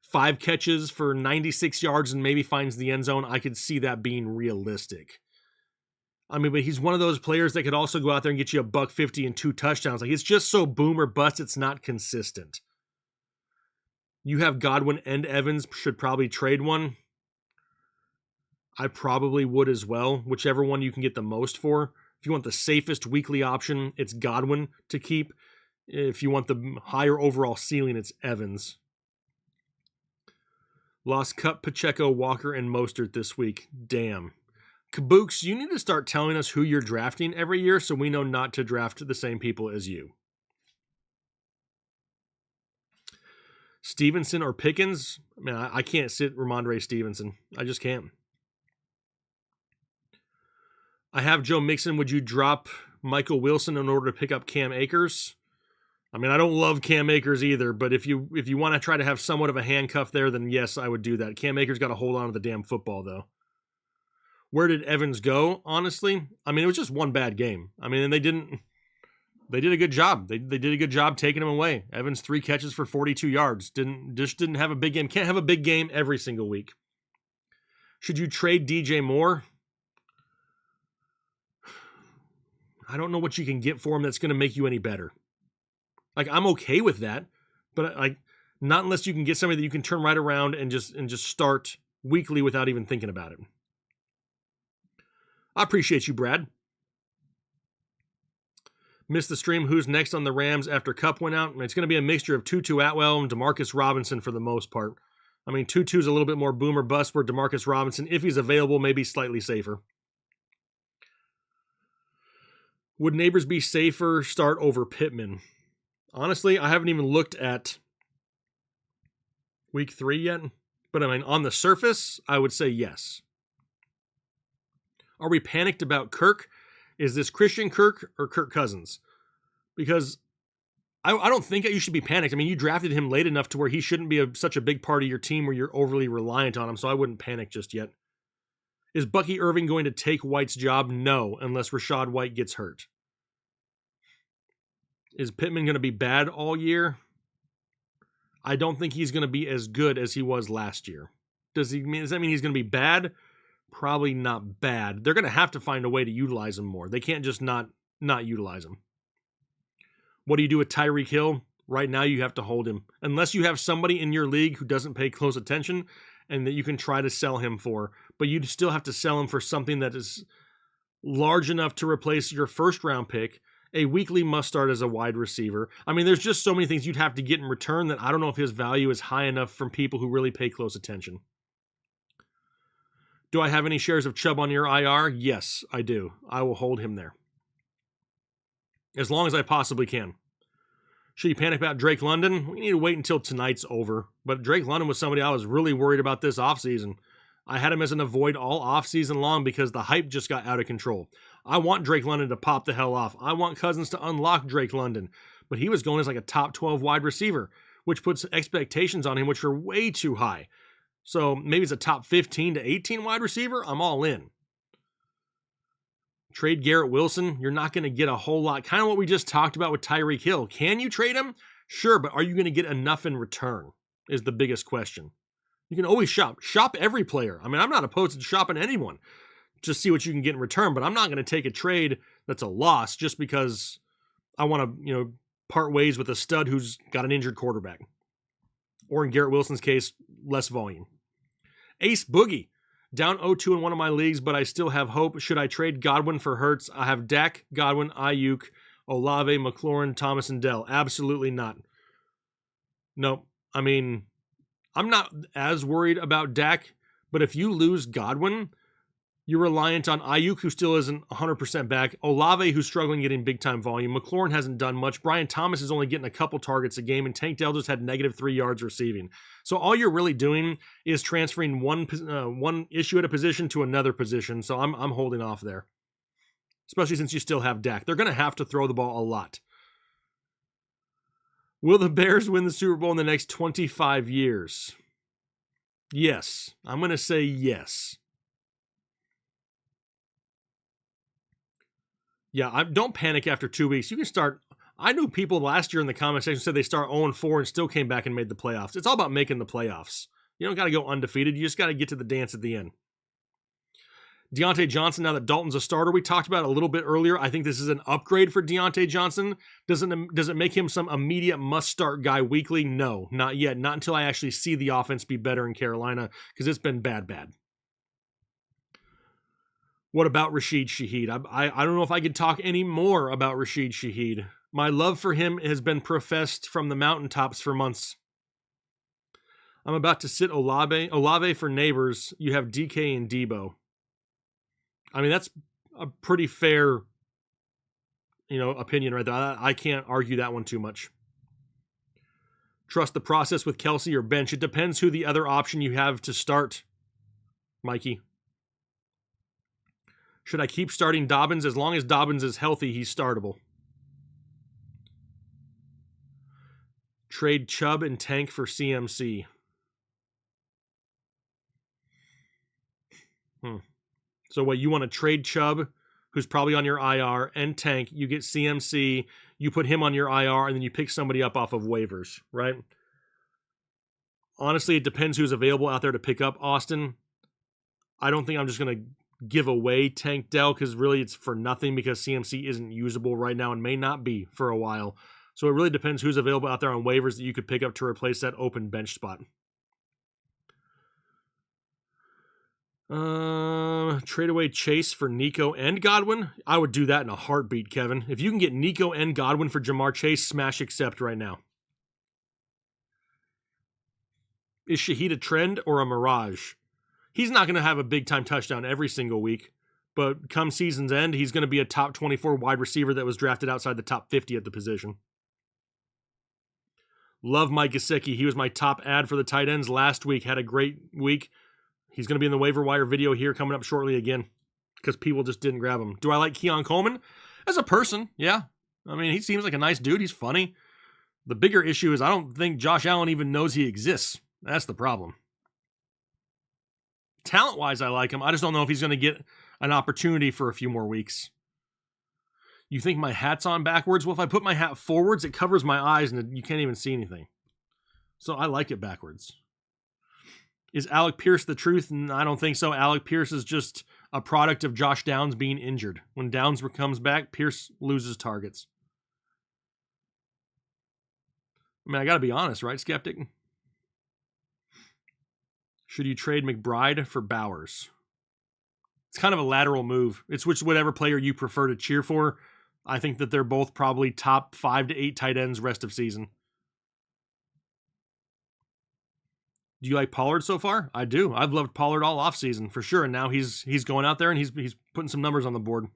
5 catches for 96 yards and maybe finds the end zone? I could see that being realistic. I mean, but he's one of those players that could also go out there and get you $150 and 2 touchdowns. Like, it's just so boom or bust, it's not consistent. You have Godwin and Evans, should probably trade one. I probably would as well, whichever one you can get the most for. If you want the safest weekly option, it's Godwin to keep. If you want the higher overall ceiling, it's Evans. Lost Cup, Pacheco, Walker, and Mostert this week. Damn. Kabooks, you need to start telling us who you're drafting every year so we know not to draft the same people as you. Stevenson or Pickens? Man, I can't sit Ramondre Stevenson. I just can't. I have Joe Mixon. Would you drop Michael Wilson in order to pick up Cam Akers? I mean, I don't love Cam Akers either, but if you want to try to have somewhat of a handcuff there, then yes, I would do that. Cam Akers got to hold on to the damn football, though. Where did Evans go, honestly? I mean, it was just one bad game. I mean, and they did a good job. They did a good job taking him away. Evans, 3 catches for 42 yards. Didn't have a big game. Can't have a big game every single week. Should you trade DJ Moore? I don't know what you can get for him that's going to make you any better. Like, I'm okay with that, but like, not unless you can get somebody that you can turn right around and just start weekly without even thinking about it. I appreciate you, Brad. Missed the stream. Who's next on the Rams after Cup went out? It's going to be a mixture of Tutu Atwell and Demarcus Robinson for the most part. I mean, Tutu's a little bit more boom or bust, where Demarcus Robinson, if he's available, maybe slightly safer. Would Neighbors be safer start over Pittman? Honestly, I haven't even looked at week 3 yet. But I mean, on the surface, I would say yes. Are we panicked about Kirk? Is this Christian Kirk or Kirk Cousins? Because I don't think you should be panicked. I mean, you drafted him late enough to where he shouldn't be such a big part of your team where you're overly reliant on him, so I wouldn't panic just yet. Is Bucky Irving going to take White's job? No, unless Rashad White gets hurt. Is Pittman going to be bad all year? I don't think he's going to be as good as he was last year. Does that mean he's going to be bad? Probably not bad. They're going to have to find a way to utilize him more. They can't just not utilize him. What do you do with Tyreek Hill? Right now you have to hold him. Unless you have somebody in your league who doesn't pay close attention and that you can try to sell him for. But you'd still have to sell him for something that is large enough to replace your first round pick, a weekly must start as a wide receiver. I mean, there's just so many things you'd have to get in return that I don't know if his value is high enough from people who really pay close attention. Do I have any shares of Chubb on your IR? Yes, I do. I will hold him there. As long as I possibly can. Should you panic about Drake London? We need to wait until tonight's over. But Drake London was somebody I was really worried about this offseason. I had him as an avoid all offseason long because the hype just got out of control. I want Drake London to pop the hell off. I want Cousins to unlock Drake London. But he was going as like a top 12 wide receiver, which puts expectations on him which are way too high. So maybe it's a top 15 to 18 wide receiver. I'm all in. Trade Garrett Wilson. You're not going to get a whole lot. Kind of what we just talked about with Tyreek Hill. Can you trade him? Sure, but are you going to get enough in return is the biggest question. You can always shop. Shop every player. I mean, I'm not opposed to shopping anyone. Just see what you can get in return, but I'm not going to take a trade that's a loss just because I want to, part ways with a stud who's got an injured quarterback. Or in Garrett Wilson's case, less volume. Ace Boogie. Down 0-2 in one of my leagues, but I still have hope. Should I trade Godwin for Hurts? I have Dak, Godwin, Ayuk, Olave, McLaurin, Thomas, and Dell. Absolutely not. No, I mean, I'm not as worried about Dak, but if you lose Godwin, you're reliant on Ayuk, who still isn't 100% back. Olave, who's struggling getting big-time volume. McLaurin hasn't done much. Brian Thomas is only getting a couple targets a game, and Tank Dell just had -3 yards receiving. So all you're really doing is transferring one issue at a position to another position. So I'm holding off there, especially since you still have Dak. They're going to have to throw the ball a lot. Will the Bears win the Super Bowl in the next 25 years? Yes. I'm going to say yes. Yeah, don't panic after 2 weeks. You can start. I knew people last year in the comment section said they start 0-4 and still came back and made the playoffs. It's all about making the playoffs. You don't got to go undefeated. You just got to get to the dance at the end. Deontay Johnson, now that Dalton's a starter, we talked about it a little bit earlier. I think this is an upgrade for Deontay Johnson. Does it make him some immediate must-start guy weekly? No, not yet. Not until I actually see the offense be better in Carolina, because it's been bad. What about Rashid Shaheed? I don't know if I could talk any more about Rashid Shaheed. My love for him has been professed from the mountaintops for months. I'm about to sit Olave for Neighbors. You have DK and Debo. I mean, that's a pretty fair, opinion right there. I can't argue that one too much. Trust the process with Kelsey or bench. It depends who the other option you have to start, Mikey. Should I keep starting Dobbins? As long as Dobbins is healthy, he's startable. Trade Chubb and Tank for CMC. So what, you want to trade Chubb, who's probably on your IR, and Tank, you get CMC, you put him on your IR, and then you pick somebody up off of waivers, right? Honestly, it depends who's available out there to pick up Austin. I don't think I'm just going to give away Tank Dell, because really it's for nothing, because CMC isn't usable right now and may not be for a while. So it really depends who's available out there on waivers that you could pick up to replace that open bench spot. Trade away Chase for Nico and Godwin. I would do that in a heartbeat, Kevin. If you can get Nico and Godwin for Jamar Chase, smash accept right now. Is Shaheed a trend or a mirage? He's not going to have a big-time touchdown every single week, but come season's end, he's going to be a top 24 wide receiver that was drafted outside the top 50 at the position. Love Mike Gesicki. He was my top ad for the tight ends last week. Had a great week. He's going to be in the waiver wire video here coming up shortly again because people just didn't grab him. Do I like Keon Coleman? As a person, yeah. I mean, he seems like a nice dude. He's funny. The bigger issue is I don't think Josh Allen even knows he exists. That's the problem. Talent-wise, I like him. I just don't know if he's going to get an opportunity for a few more weeks. You think my hat's on backwards? Well, if I put my hat forwards, it covers my eyes and you can't even see anything. So I like it backwards. Is Alec Pierce the truth? I don't think so. Alec Pierce is just a product of Josh Downs being injured. When Downs comes back, Pierce loses targets. I mean, I got to be honest, right, Skeptic? Should you trade McBride for Bowers? It's kind of a lateral move. It's whatever player you prefer to cheer for. I think that they're both probably top 5 to 8 tight ends rest of season. Do you like Pollard so far? I do. I've loved Pollard all offseason for sure. And now he's going out there and he's putting some numbers on the board.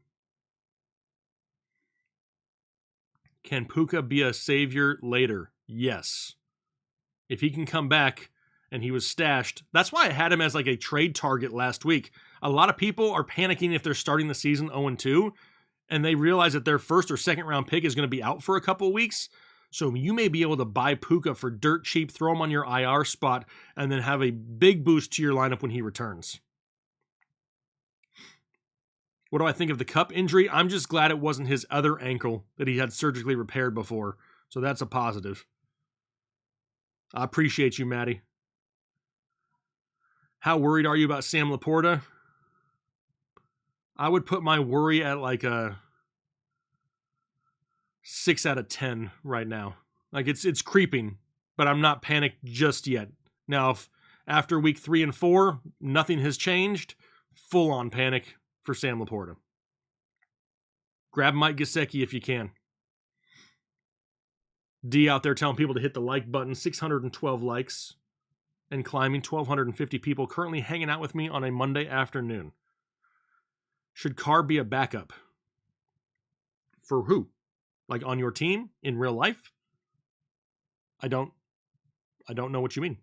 Can Puka be a savior later? Yes. If he can come back and he was stashed. That's why I had him as like a trade target last week. A lot of people are panicking if they're starting the season 0-2 and they realize that their first or second round pick is going to be out for a couple of weeks. So you may be able to buy Puka for dirt cheap, throw him on your IR spot, and then have a big boost to your lineup when he returns. What do I think of the Cup injury? I'm just glad it wasn't his other ankle that he had surgically repaired before. So that's a positive. I appreciate you, Maddie. How worried are you about Sam Laporta? I would put my worry at like a 6 out of 10 right now. Like it's creeping, but I'm not panicked just yet. Now, if after week 3 and 4, nothing has changed, full on panic for Sam Laporta. Grab Mike Gesicki if you can. D out there telling people to hit the like button. 612 likes and climbing. 1,250 people currently hanging out with me on a Monday afternoon. Should Carr be a backup? For who? Like on your team in real life? I don't know what you mean.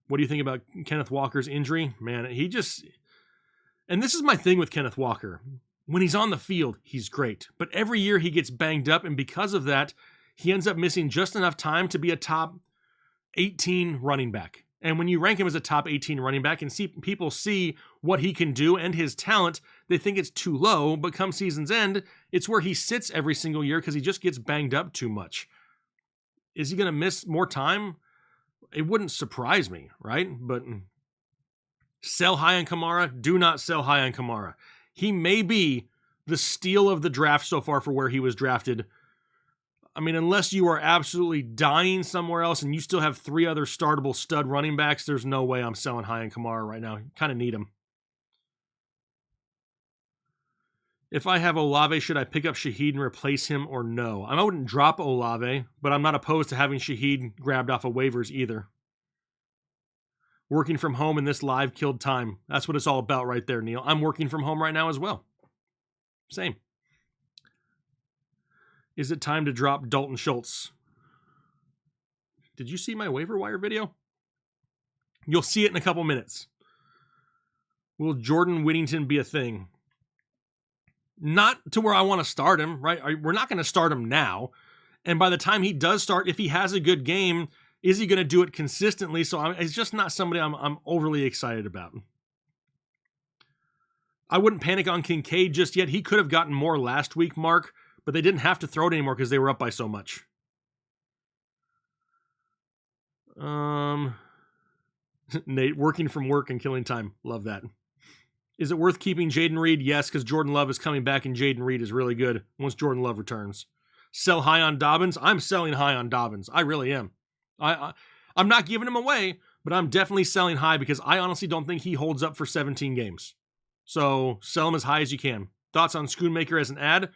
What do you think about Kenneth Walker's injury? Man, and this is my thing with Kenneth Walker. When he's on the field, he's great. But every year he gets banged up, and because of that, he ends up missing just enough time to be a top 18 running back. And when you rank him as a top 18 running back and people see what he can do and his talent, they think it's too low, but come season's end, it's where he sits every single year because he just gets banged up too much. Is he going to miss more time? It wouldn't surprise me, right? But sell high on Kamara. Do not sell high on Kamara. He may be the steal of the draft so far for where he was drafted. I mean, unless you are absolutely dying somewhere else and you still have 3 other startable stud running backs, there's no way I'm selling high on Kamara right now. Kind of need him. If I have Olave, should I pick up Shaheed and replace him or no? I wouldn't drop Olave, but I'm not opposed to having Shaheed grabbed off of waivers either. Working from home in this live killed time. That's what it's all about right there, Neil. I'm working from home right now as well. Same. Is it time to drop Dalton Schultz? Did you see my waiver wire video? You'll see it in a couple minutes. Will Jordan Whittington be a thing? Not to where I want to start him, right? We're not going to start him now. And by the time he does start, if he has a good game, is he going to do it consistently? So it's just not somebody I'm overly excited about. I wouldn't panic on Kincaid just yet. He could have gotten more last week, Mark, but they didn't have to throw it anymore because they were up by so much. Nate, working from work and killing time. Love that. Is it worth keeping Jaden Reed? Yes, because Jordan Love is coming back and Jaden Reed is really good once Jordan Love returns. Sell high on Dobbins? I'm selling high on Dobbins. I really am. I'm not giving him away, but I'm definitely selling high because I honestly don't think he holds up for 17 games. So sell him as high as you can. Thoughts on Schoonmaker as an ad?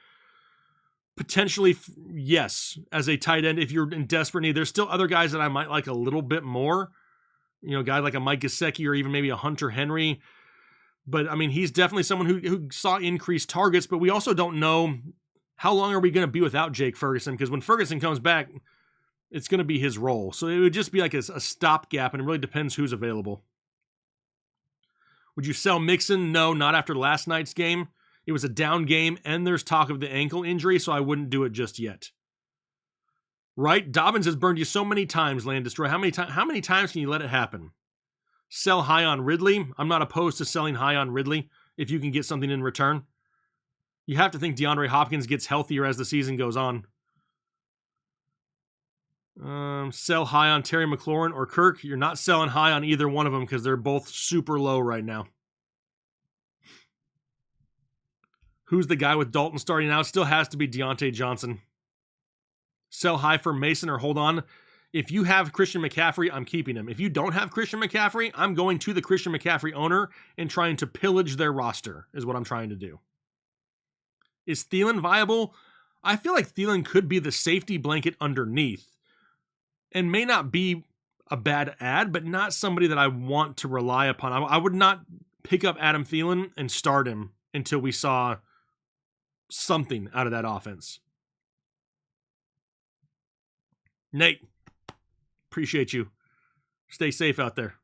Potentially, yes, as a tight end, if you're in desperate need. There's still other guys that I might like a little bit more. You know, a guy like a Mike Gesicki or even maybe a Hunter Henry. But, I mean, he's definitely someone who saw increased targets, but we also don't know how long are we going to be without Jake Ferguson, because when Ferguson comes back, it's going to be his role. So it would just be like a stopgap, and it really depends who's available. Would you sell Mixon? No, not after last night's game. It was a down game, and there's talk of the ankle injury, so I wouldn't do it just yet. Right? Dobbins has burned you so many times, Land Destroy. How many times can you let it happen? Sell high on Ridley. I'm not opposed to selling high on Ridley if you can get something in return. You have to think DeAndre Hopkins gets healthier as the season goes on. Sell high on Terry McLaurin or Kirk. You're not selling high on either one of them because they're both super low right now. Who's the guy with Dalton starting out? Still has to be Deontay Johnson. Sell high for Mason or hold on. If you have Christian McCaffrey, I'm keeping him. If you don't have Christian McCaffrey, I'm going to the Christian McCaffrey owner and trying to pillage their roster is what I'm trying to do. Is Thielen viable? I feel like Thielen could be the safety blanket underneath and may not be a bad ad, but not somebody that I want to rely upon. I would not pick up Adam Thielen and start him until we saw something out of that offense. Nate, appreciate you. Stay safe out there.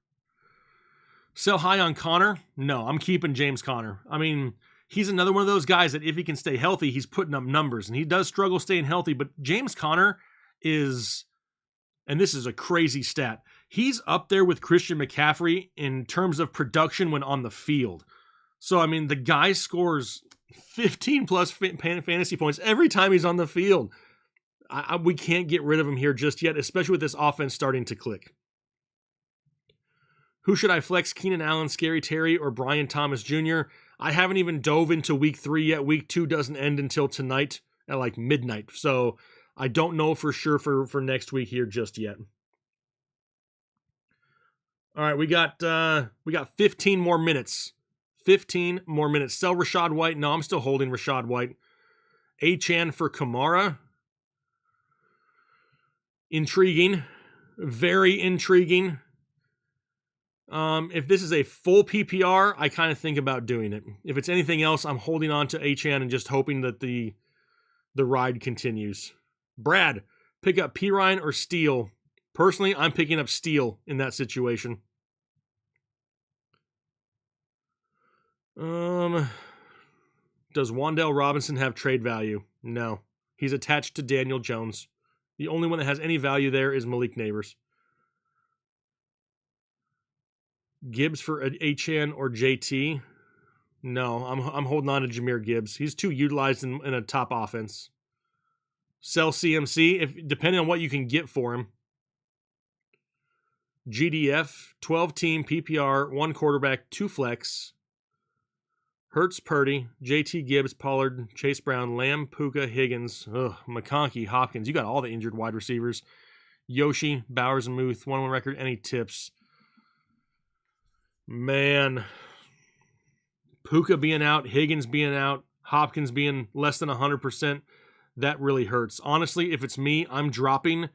Sell high on Connor? No, I'm keeping James Conner. I mean, he's another one of those guys that if he can stay healthy, he's putting up numbers, and he does struggle staying healthy, but James Conner is, and this is a crazy stat, he's up there with Christian McCaffrey in terms of production when on the field. So, I mean, the guy scores 15 plus fantasy points every time he's on the field. We can't get rid of him here just yet, especially with this offense starting to click. Who should I flex? Keenan Allen, Scary Terry, or Brian Thomas Jr.? I haven't even dove into week 3 yet. Week 2 doesn't end until tonight at like midnight. So I don't know for sure for next week here just yet. All right, we got 15 more minutes. 15 more minutes. Sell Rachaad White. No, I'm still holding Rachaad White. Achane for Kamara. Intriguing. Very intriguing. If this is a full PPR, I kind of think about doing it. If it's anything else, I'm holding on to Achane and just hoping that the ride continues. Brad, pick up Pirine or Steele. Personally, I'm picking up Steele in that situation. Does Wan'Dale Robinson have trade value? No. He's attached to Daniel Jones. The only one that has any value there is Malik Neighbors. Gibbs for Achane or JT? No, I'm holding on to Jahmyr Gibbs. He's too utilized in a top offense. Sell CMC, depending on what you can get for him. GDF, 12-team PPR, 1 quarterback, 2 flex. Hurts, Purdy, JT Gibbs, Pollard, Chase Brown, Lamb, Puka, Higgins, McConkey, Hopkins. You got all the injured wide receivers. Yoshi, Bowers, and Muth, 1-1 record. Any tips? Man. Puka being out, Higgins being out, Hopkins being less than 100%, that really hurts. Honestly, if it's me, I'm dropping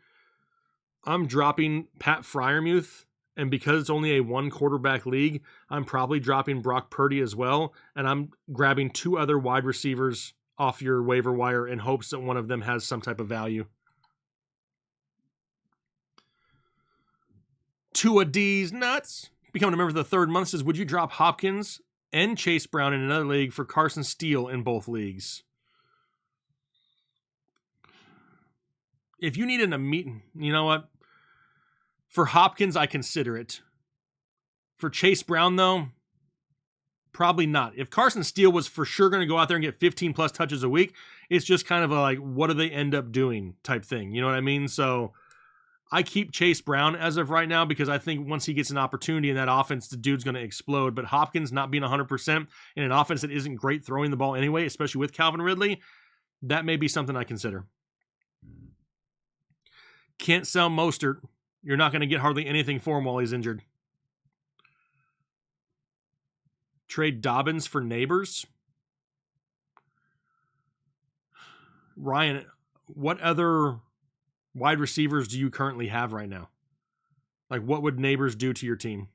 Pat Freiermuth. And because it's only a 1 quarterback league, I'm probably dropping Brock Purdy as well. And I'm grabbing 2 other wide receivers off your waiver wire in hopes that one of them has some type of value. Tua D's nuts. Becoming a member of the 3rd month says, would you drop Hopkins and Chase Brown in another league for Carson Steele in both leagues? If you need you know what? For Hopkins, I consider it. For Chase Brown, though, probably not. If Carson Steele was for sure going to go out there and get 15 plus touches a week, it's just kind of a like, what do they end up doing type thing. You know what I mean? So I keep Chase Brown as of right now because I think once he gets an opportunity in that offense, the dude's going to explode. But Hopkins not being 100% in an offense that isn't great throwing the ball anyway, especially with Calvin Ridley, that may be something I consider. Can't sell Mostert. You're not going to get hardly anything for him while he's injured. Trade Dobbins for Neighbors. Ryan, what other wide receivers do you currently have right now? Like, what would Neighbors do to your team?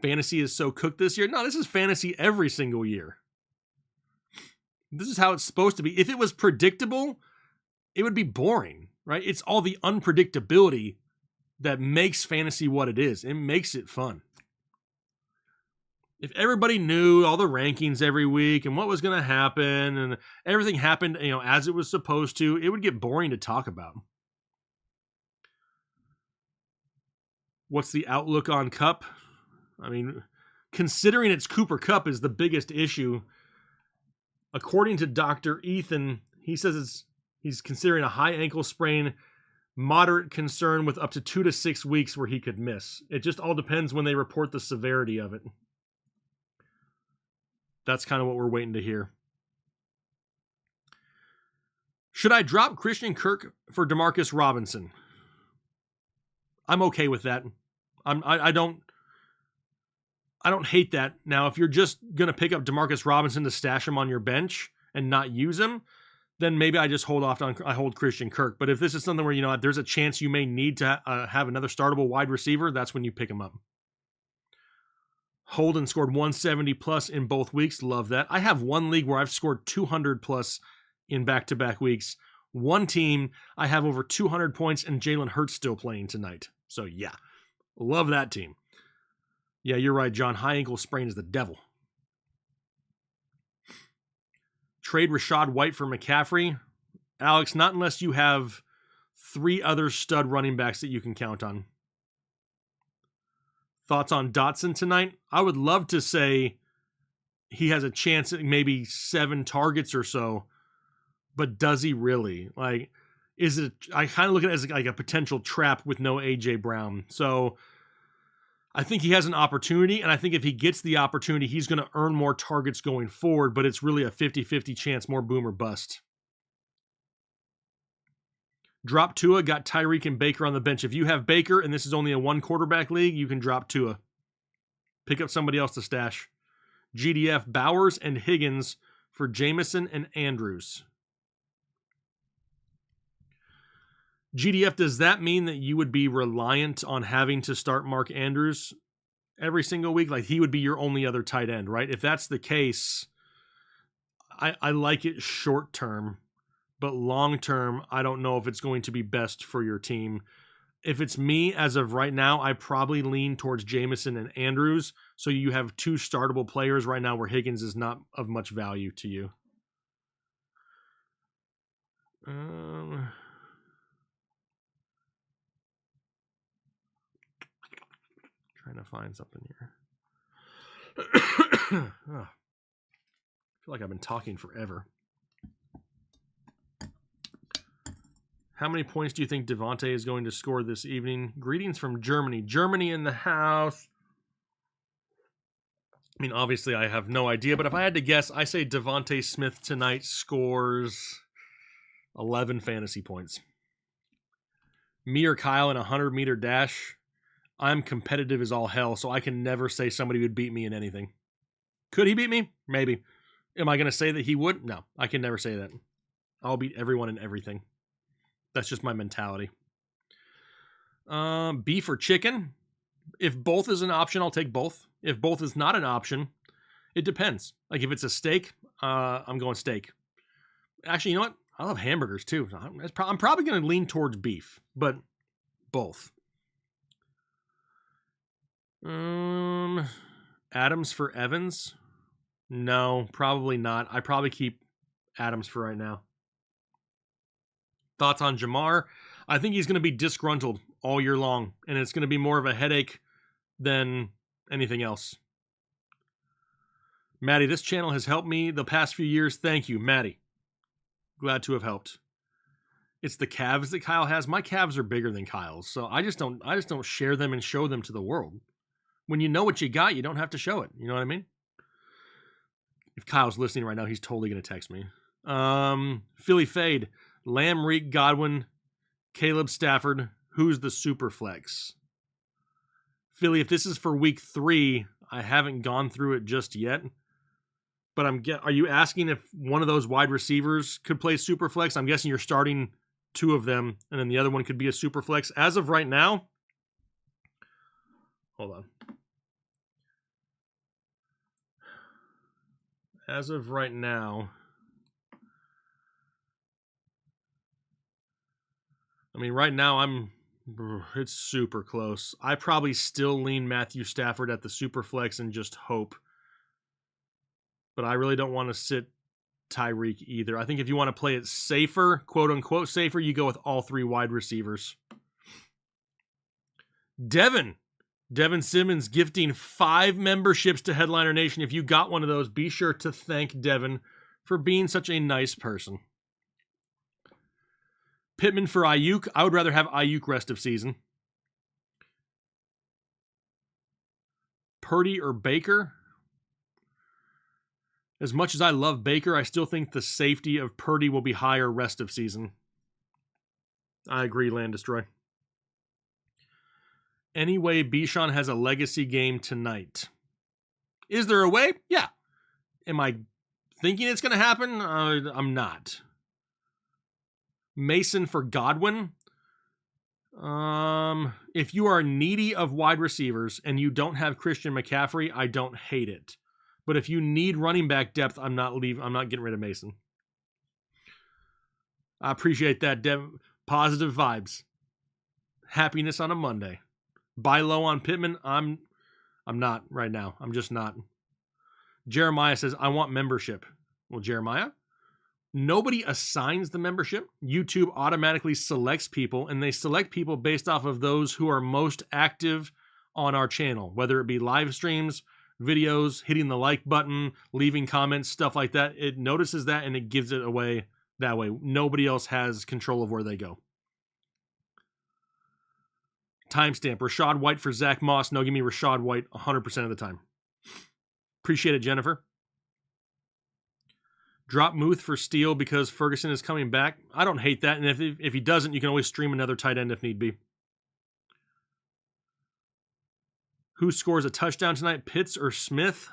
Fantasy is so cooked this year. No, this is fantasy every single year. This is how it's supposed to be. If it was predictable, it would be boring, right? It's all the unpredictability that makes fantasy what it is. It makes it fun. If everybody knew all the rankings every week and what was going to happen and everything happened, as it was supposed to, it would get boring to talk about. What's the outlook on Kupp? I mean, considering it's Cooper Kupp is the biggest issue. According to Dr. Ethan, he says he's considering a high ankle sprain, moderate concern with up to 2 to 6 weeks where he could miss. It just all depends when they report the severity of it. That's kind of what we're waiting to hear. Should I drop Christian Kirk for Demarcus Robinson? I'm okay with that. I don't hate that. Now, if you're just going to pick up Demarcus Robinson to stash him on your bench and not use him, then maybe I just hold Christian Kirk. But if this is something where, there's a chance you may need to have another startable wide receiver, that's when you pick him up. Holden scored 170 plus in both weeks. Love that. I have one league where I've scored 200 plus in back-to-back weeks. One team, I have over 200 points and Jalen Hurts still playing tonight. So yeah, love that team. Yeah, you're right, John. High ankle sprain is the devil. Trade Rashad White for McCaffrey. Alex, not unless you have 3 other stud running backs that you can count on. Thoughts on Dotson tonight? I would love to say he has a chance at maybe 7 targets or so, but does he really? Like, is it? I kind of look at it as like a potential trap with no A.J. Brown. So I think he has an opportunity, and I think if he gets the opportunity, he's going to earn more targets going forward, but it's really a 50-50 chance, more boom or bust. Drop Tua, got Tyreek and Baker on the bench. If you have Baker and this is only a 1 quarterback league, you can drop Tua. Pick up somebody else to stash. GDF, Bowers and Higgins for Jamison and Andrews. GDF, does that mean that you would be reliant on having to start Mark Andrews every single week? Like he would be your only other tight end, right? If that's the case, I like it short term. But long term, I don't know if it's going to be best for your team. If it's me, as of right now, I probably lean towards Jamison and Andrews. So you have 2 startable players right now where Higgins is not of much value to you. Trying to find something here. I feel like I've been talking forever. How many points do you think Devontae is going to score this evening? Greetings from Germany. Germany in the house. I mean, obviously, I have no idea, but if I had to guess, I say Devontae Smith tonight scores 11 fantasy points. Me or Kyle in a 100-meter dash, I'm competitive as all hell, so I can never say somebody would beat me in anything. Could he beat me? Maybe. Am I going to say that he would? No, I can never say that. I'll beat everyone in everything. That's just my mentality. Beef or chicken? If both is an option, I'll take both. If both is not an option, it depends. Like if it's a steak, I'm going steak. Actually, you know what? I love hamburgers too. I'm probably going to lean towards beef, but both. Adams for Evans? No, probably not. I probably keep Adams for right now. Thoughts on Jamar? I think he's going to be disgruntled all year long, and it's going to be more of a headache than anything else. Maddie, this channel has helped me the past few years. Thank you, Maddie. Glad to have helped. It's the calves that Kyle has. My calves are bigger than Kyle's, so I just don't share them and show them to the world. When you know what you got, you don't have to show it. You know what I mean? If Kyle's listening right now, he's totally going to text me. Philly Fade. Lamb, Reek, Godwin, Caleb Stafford. Who's the super flex? Philly, if this is for week 3, I haven't gone through it just yet. But are you asking if one of those wide receivers could play super flex? I'm guessing you're starting two of them, and then the other one could be a super flex. As of right now, hold on. As of right now, I mean, right now it's super close. I probably still lean Matthew Stafford at the super flex and just hope. But I really don't want to sit Tyreek either. I think if you want to play it safer, quote unquote safer, you go with all three wide receivers. Devin Simmons gifting 5 memberships to Headliner Nation. If you got one of those, be sure to thank Devin for being such a nice person. Pittman for Ayuk. I would rather have Ayuk rest of season. Purdy or Baker. As much as I love Baker, I still think the safety of Purdy will be higher rest of season. I agree, Land Destroy. Anyway, Bichon has a legacy game tonight. Is there a way? Yeah. Am I thinking it's going to happen? I'm not. Mason for Godwin. If you are needy of wide receivers and you don't have Christian McCaffrey, I don't hate it. But if you need running back depth, I'm not getting rid of Mason. I appreciate that, positive vibes. Happiness on a Monday. Buy low on Pittman. I'm not right now. I'm just not. Jeremiah says, I want membership. Well, Jeremiah, nobody assigns the membership. YouTube automatically selects people, and they select people based off of those who are most active on our channel, whether it be live streams, videos, hitting the like button, leaving comments, stuff like that. It notices that and it gives it away that way. Nobody else has control of where they go. Timestamp. Rashad White for Zach Moss. No, give me Rashad White 100% of the time. Appreciate it, Jennifer. Drop Muth for Steele because Ferguson is coming back. I don't hate that. And if he doesn't, you can always stream another tight end if need be. Who scores a touchdown tonight, Pitts or Smith?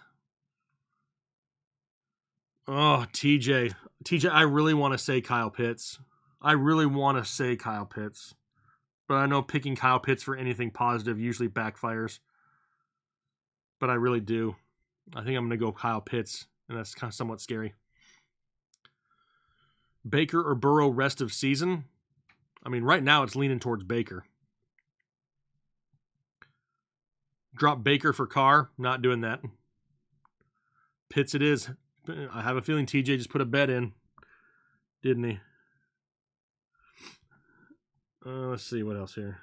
Oh, TJ. TJ, I really want to say Kyle Pitts. But I know picking Kyle Pitts for anything positive usually backfires. But I really do. I think I'm going to go Kyle Pitts, and that's kind of somewhat scary. Baker or Burrow rest of season? I mean, right now it's leaning towards Baker. Drop Baker for Carr. Not doing that. Pitts it is. I have a feeling TJ just put a bet in. Didn't he? Let's see what else here.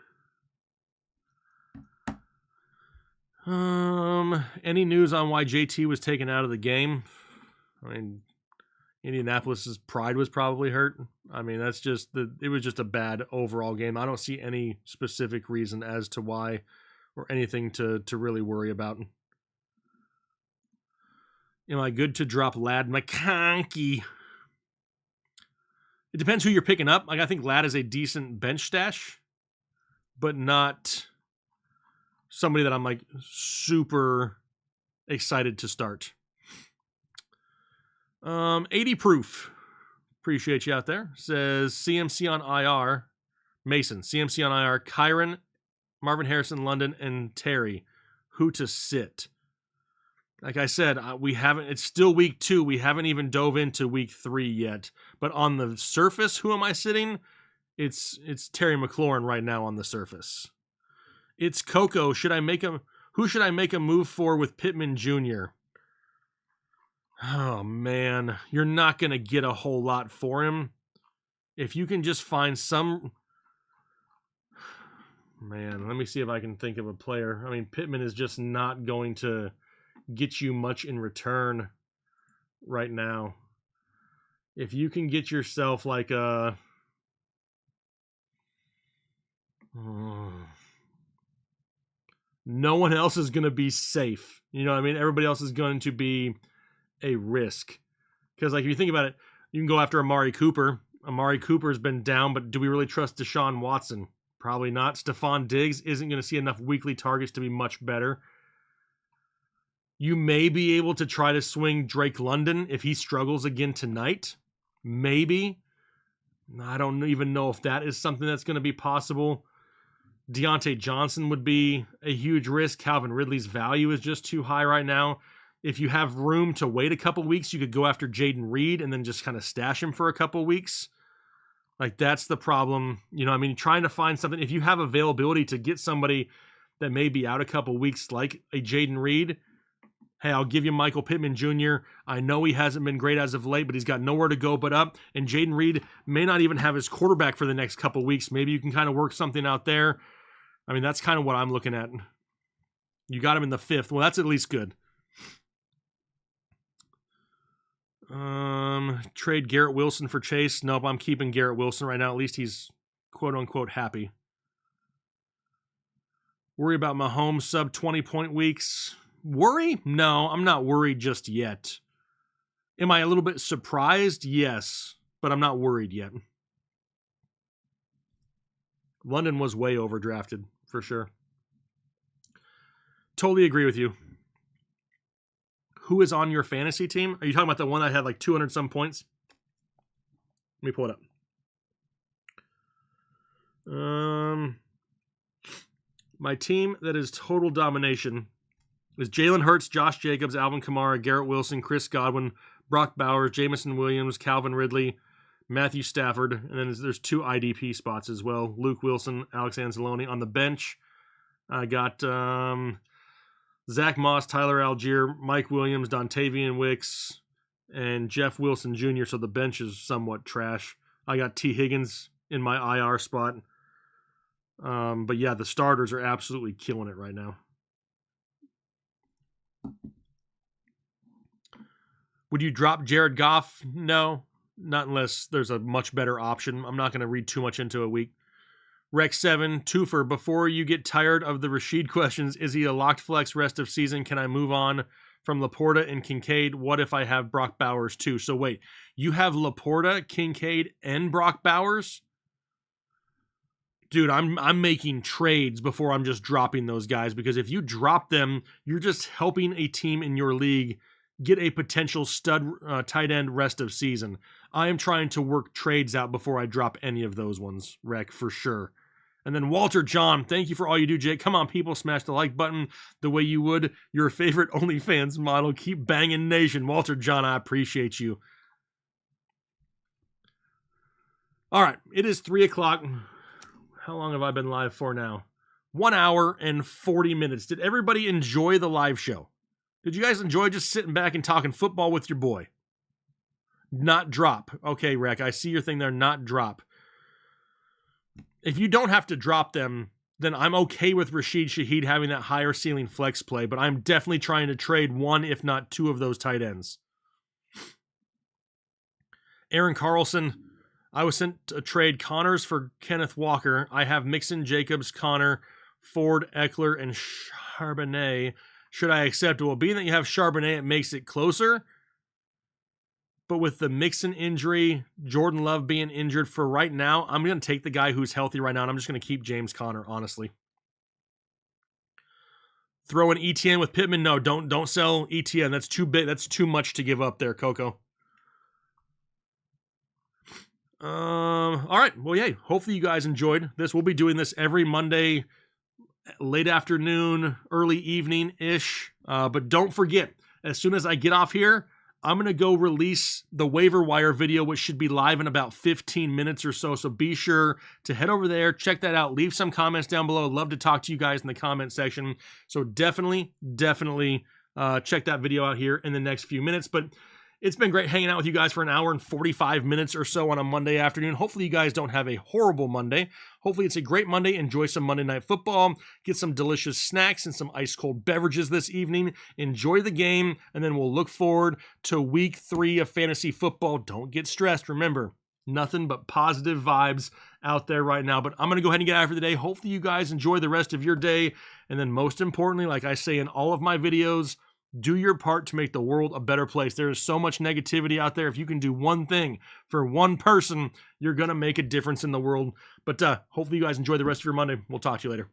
Any news on why JT was taken out of the game? I mean, Indianapolis's pride was probably hurt. I mean, it was just a bad overall game. I don't see any specific reason as to why or anything to really worry about. Am I good to drop Lad McConkey? It depends who you're picking up. Like, I think Lad is a decent bench stash, but not somebody that I'm like super excited to start. 80 proof. Appreciate you out there. Says CMC on IR. Mason, CMC on IR. Kyron, Marvin Harrison, London, and Terry. Who to sit? Like I said, it's still week 2. We haven't even dove into week 3 yet. But on the surface, who am I sitting? It's Terry McLaurin right now on the surface. It's Coco. Who should I make a move for with Pittman Jr.? Oh, man. You're not going to get a whole lot for him. If you can just find some... Man, let me see if I can think of a player. I mean, Pittman is just not going to get you much in return right now. If you can get yourself like a... No one else is going to be safe. You know what I mean? Everybody else is going to be a risk. Because, like, if you think about it, you can go after Amari Cooper. Amari Cooper's been down, but do we really trust Deshaun Watson? Probably not. Stephon Diggs isn't going to see enough weekly targets to be much better. You may be able to try to swing Drake London if he struggles again tonight. Maybe. I don't even know if that is something that's going to be possible. Deontay Johnson would be a huge risk. Calvin Ridley's value is just too high right now. If you have room to wait a couple weeks, you could go after Jaden Reed and then just kind of stash him for a couple weeks. Like, that's the problem. You know, I mean, trying to find something. If you have availability to get somebody that may be out a couple weeks, like a Jaden Reed, hey, I'll give you Michael Pittman Jr. I know he hasn't been great as of late, but he's got nowhere to go but up. And Jaden Reed may not even have his quarterback for the next couple weeks. Maybe you can kind of work something out there. I mean, that's kind of what I'm looking at. You got him in the 5th. Well, that's at least good. Trade Garrett Wilson for Chase. Nope, I'm keeping Garrett Wilson right now. At least he's quote-unquote happy. Worry about Mahomes sub 20-point weeks. Worry? No, I'm not worried just yet. Am I a little bit surprised? Yes, but I'm not worried yet. London was way overdrafted, for sure. Totally agree with you. Who is on your fantasy team? Are you talking about the one that had like 200 some points? Let me pull it up. My team that is total domination is Jalen Hurts, Josh Jacobs, Alvin Kamara, Garrett Wilson, Chris Godwin, Brock Bowers, Jamison Williams, Calvin Ridley, Matthew Stafford, and then there's 2 IDP spots as well. Luke Wilson, Alex Anzalone. On the bench, I got Zach Moss, Tyler Algier, Mike Williams, Dontavian Wicks, and Jeff Wilson Jr., so the bench is somewhat trash. I got T. Higgins in my IR spot. But yeah, the starters are absolutely killing it right now. Would you drop Jared Goff? No, not unless there's a much better option. I'm not going to read too much into a week. Rex 7, Twofer, before you get tired of the Rashid questions, is he a locked flex rest of season? Can I move on from Laporta and Kincaid? What if I have Brock Bowers too? So wait, you have Laporta, Kincaid, and Brock Bowers? Dude, I'm making trades before I'm just dropping those guys, because if you drop them, you're just helping a team in your league get a potential stud tight end rest of season. I am trying to work trades out before I drop any of those ones, Rec, for sure. And then Walter John, thank you for all you do, Jake. Come on, people, smash the like button the way you would your favorite OnlyFans model. Keep banging nation. Walter John, I appreciate you. All right, it is 3 o'clock. How long have I been live for now? 1 hour and 40 minutes. Did everybody enjoy the live show? Did you guys enjoy just sitting back and talking football with your boy? Not drop. Okay, Rec, I see your thing there, not drop. If you don't have to drop them, then I'm okay with Rashid Shaheed having that higher ceiling flex play, but I'm definitely trying to trade 1, if not 2 of those tight ends. Aaron Carlson, I was sent to trade Connors for Kenneth Walker. I have Mixon, Jacobs, Connor, Ford, Eckler, and Charbonnet. Should I accept it? Well, being that you have Charbonnet, it makes it closer. But with the Mixon injury, Jordan Love being injured for right now, I'm going to take the guy who's healthy right now, and I'm just going to keep James Conner, honestly. Throw an ETN with Pittman? No, don't sell ETN. That's too big. That's too much to give up there, Coco. All right. Well, yeah, hopefully you guys enjoyed this. We'll be doing this every Monday, late afternoon, early evening-ish. But don't forget, as soon as I get off here, I'm going to go release the waiver wire video, which should be live in about 15 minutes or so. So be sure to head over there, check that out, leave some comments down below. I'd love to talk to you guys in the comment section. So definitely check that video out here in the next few minutes. But it's been great hanging out with you guys for an hour and 45 minutes or so on a Monday afternoon. Hopefully you guys don't have a horrible Monday. Hopefully it's a great Monday. Enjoy some Monday Night Football. Get some delicious snacks and some ice-cold beverages this evening. Enjoy the game, and then we'll look forward to Week 3 of fantasy football. Don't get stressed. Remember, nothing but positive vibes out there right now. But I'm going to go ahead and get out for the day. Hopefully you guys enjoy the rest of your day. And then most importantly, like I say in all of my videos, do your part to make the world a better place. There is so much negativity out there. If you can do one thing for one person, you're going to make a difference in the world. But hopefully you guys enjoy the rest of your Monday. We'll talk to you later.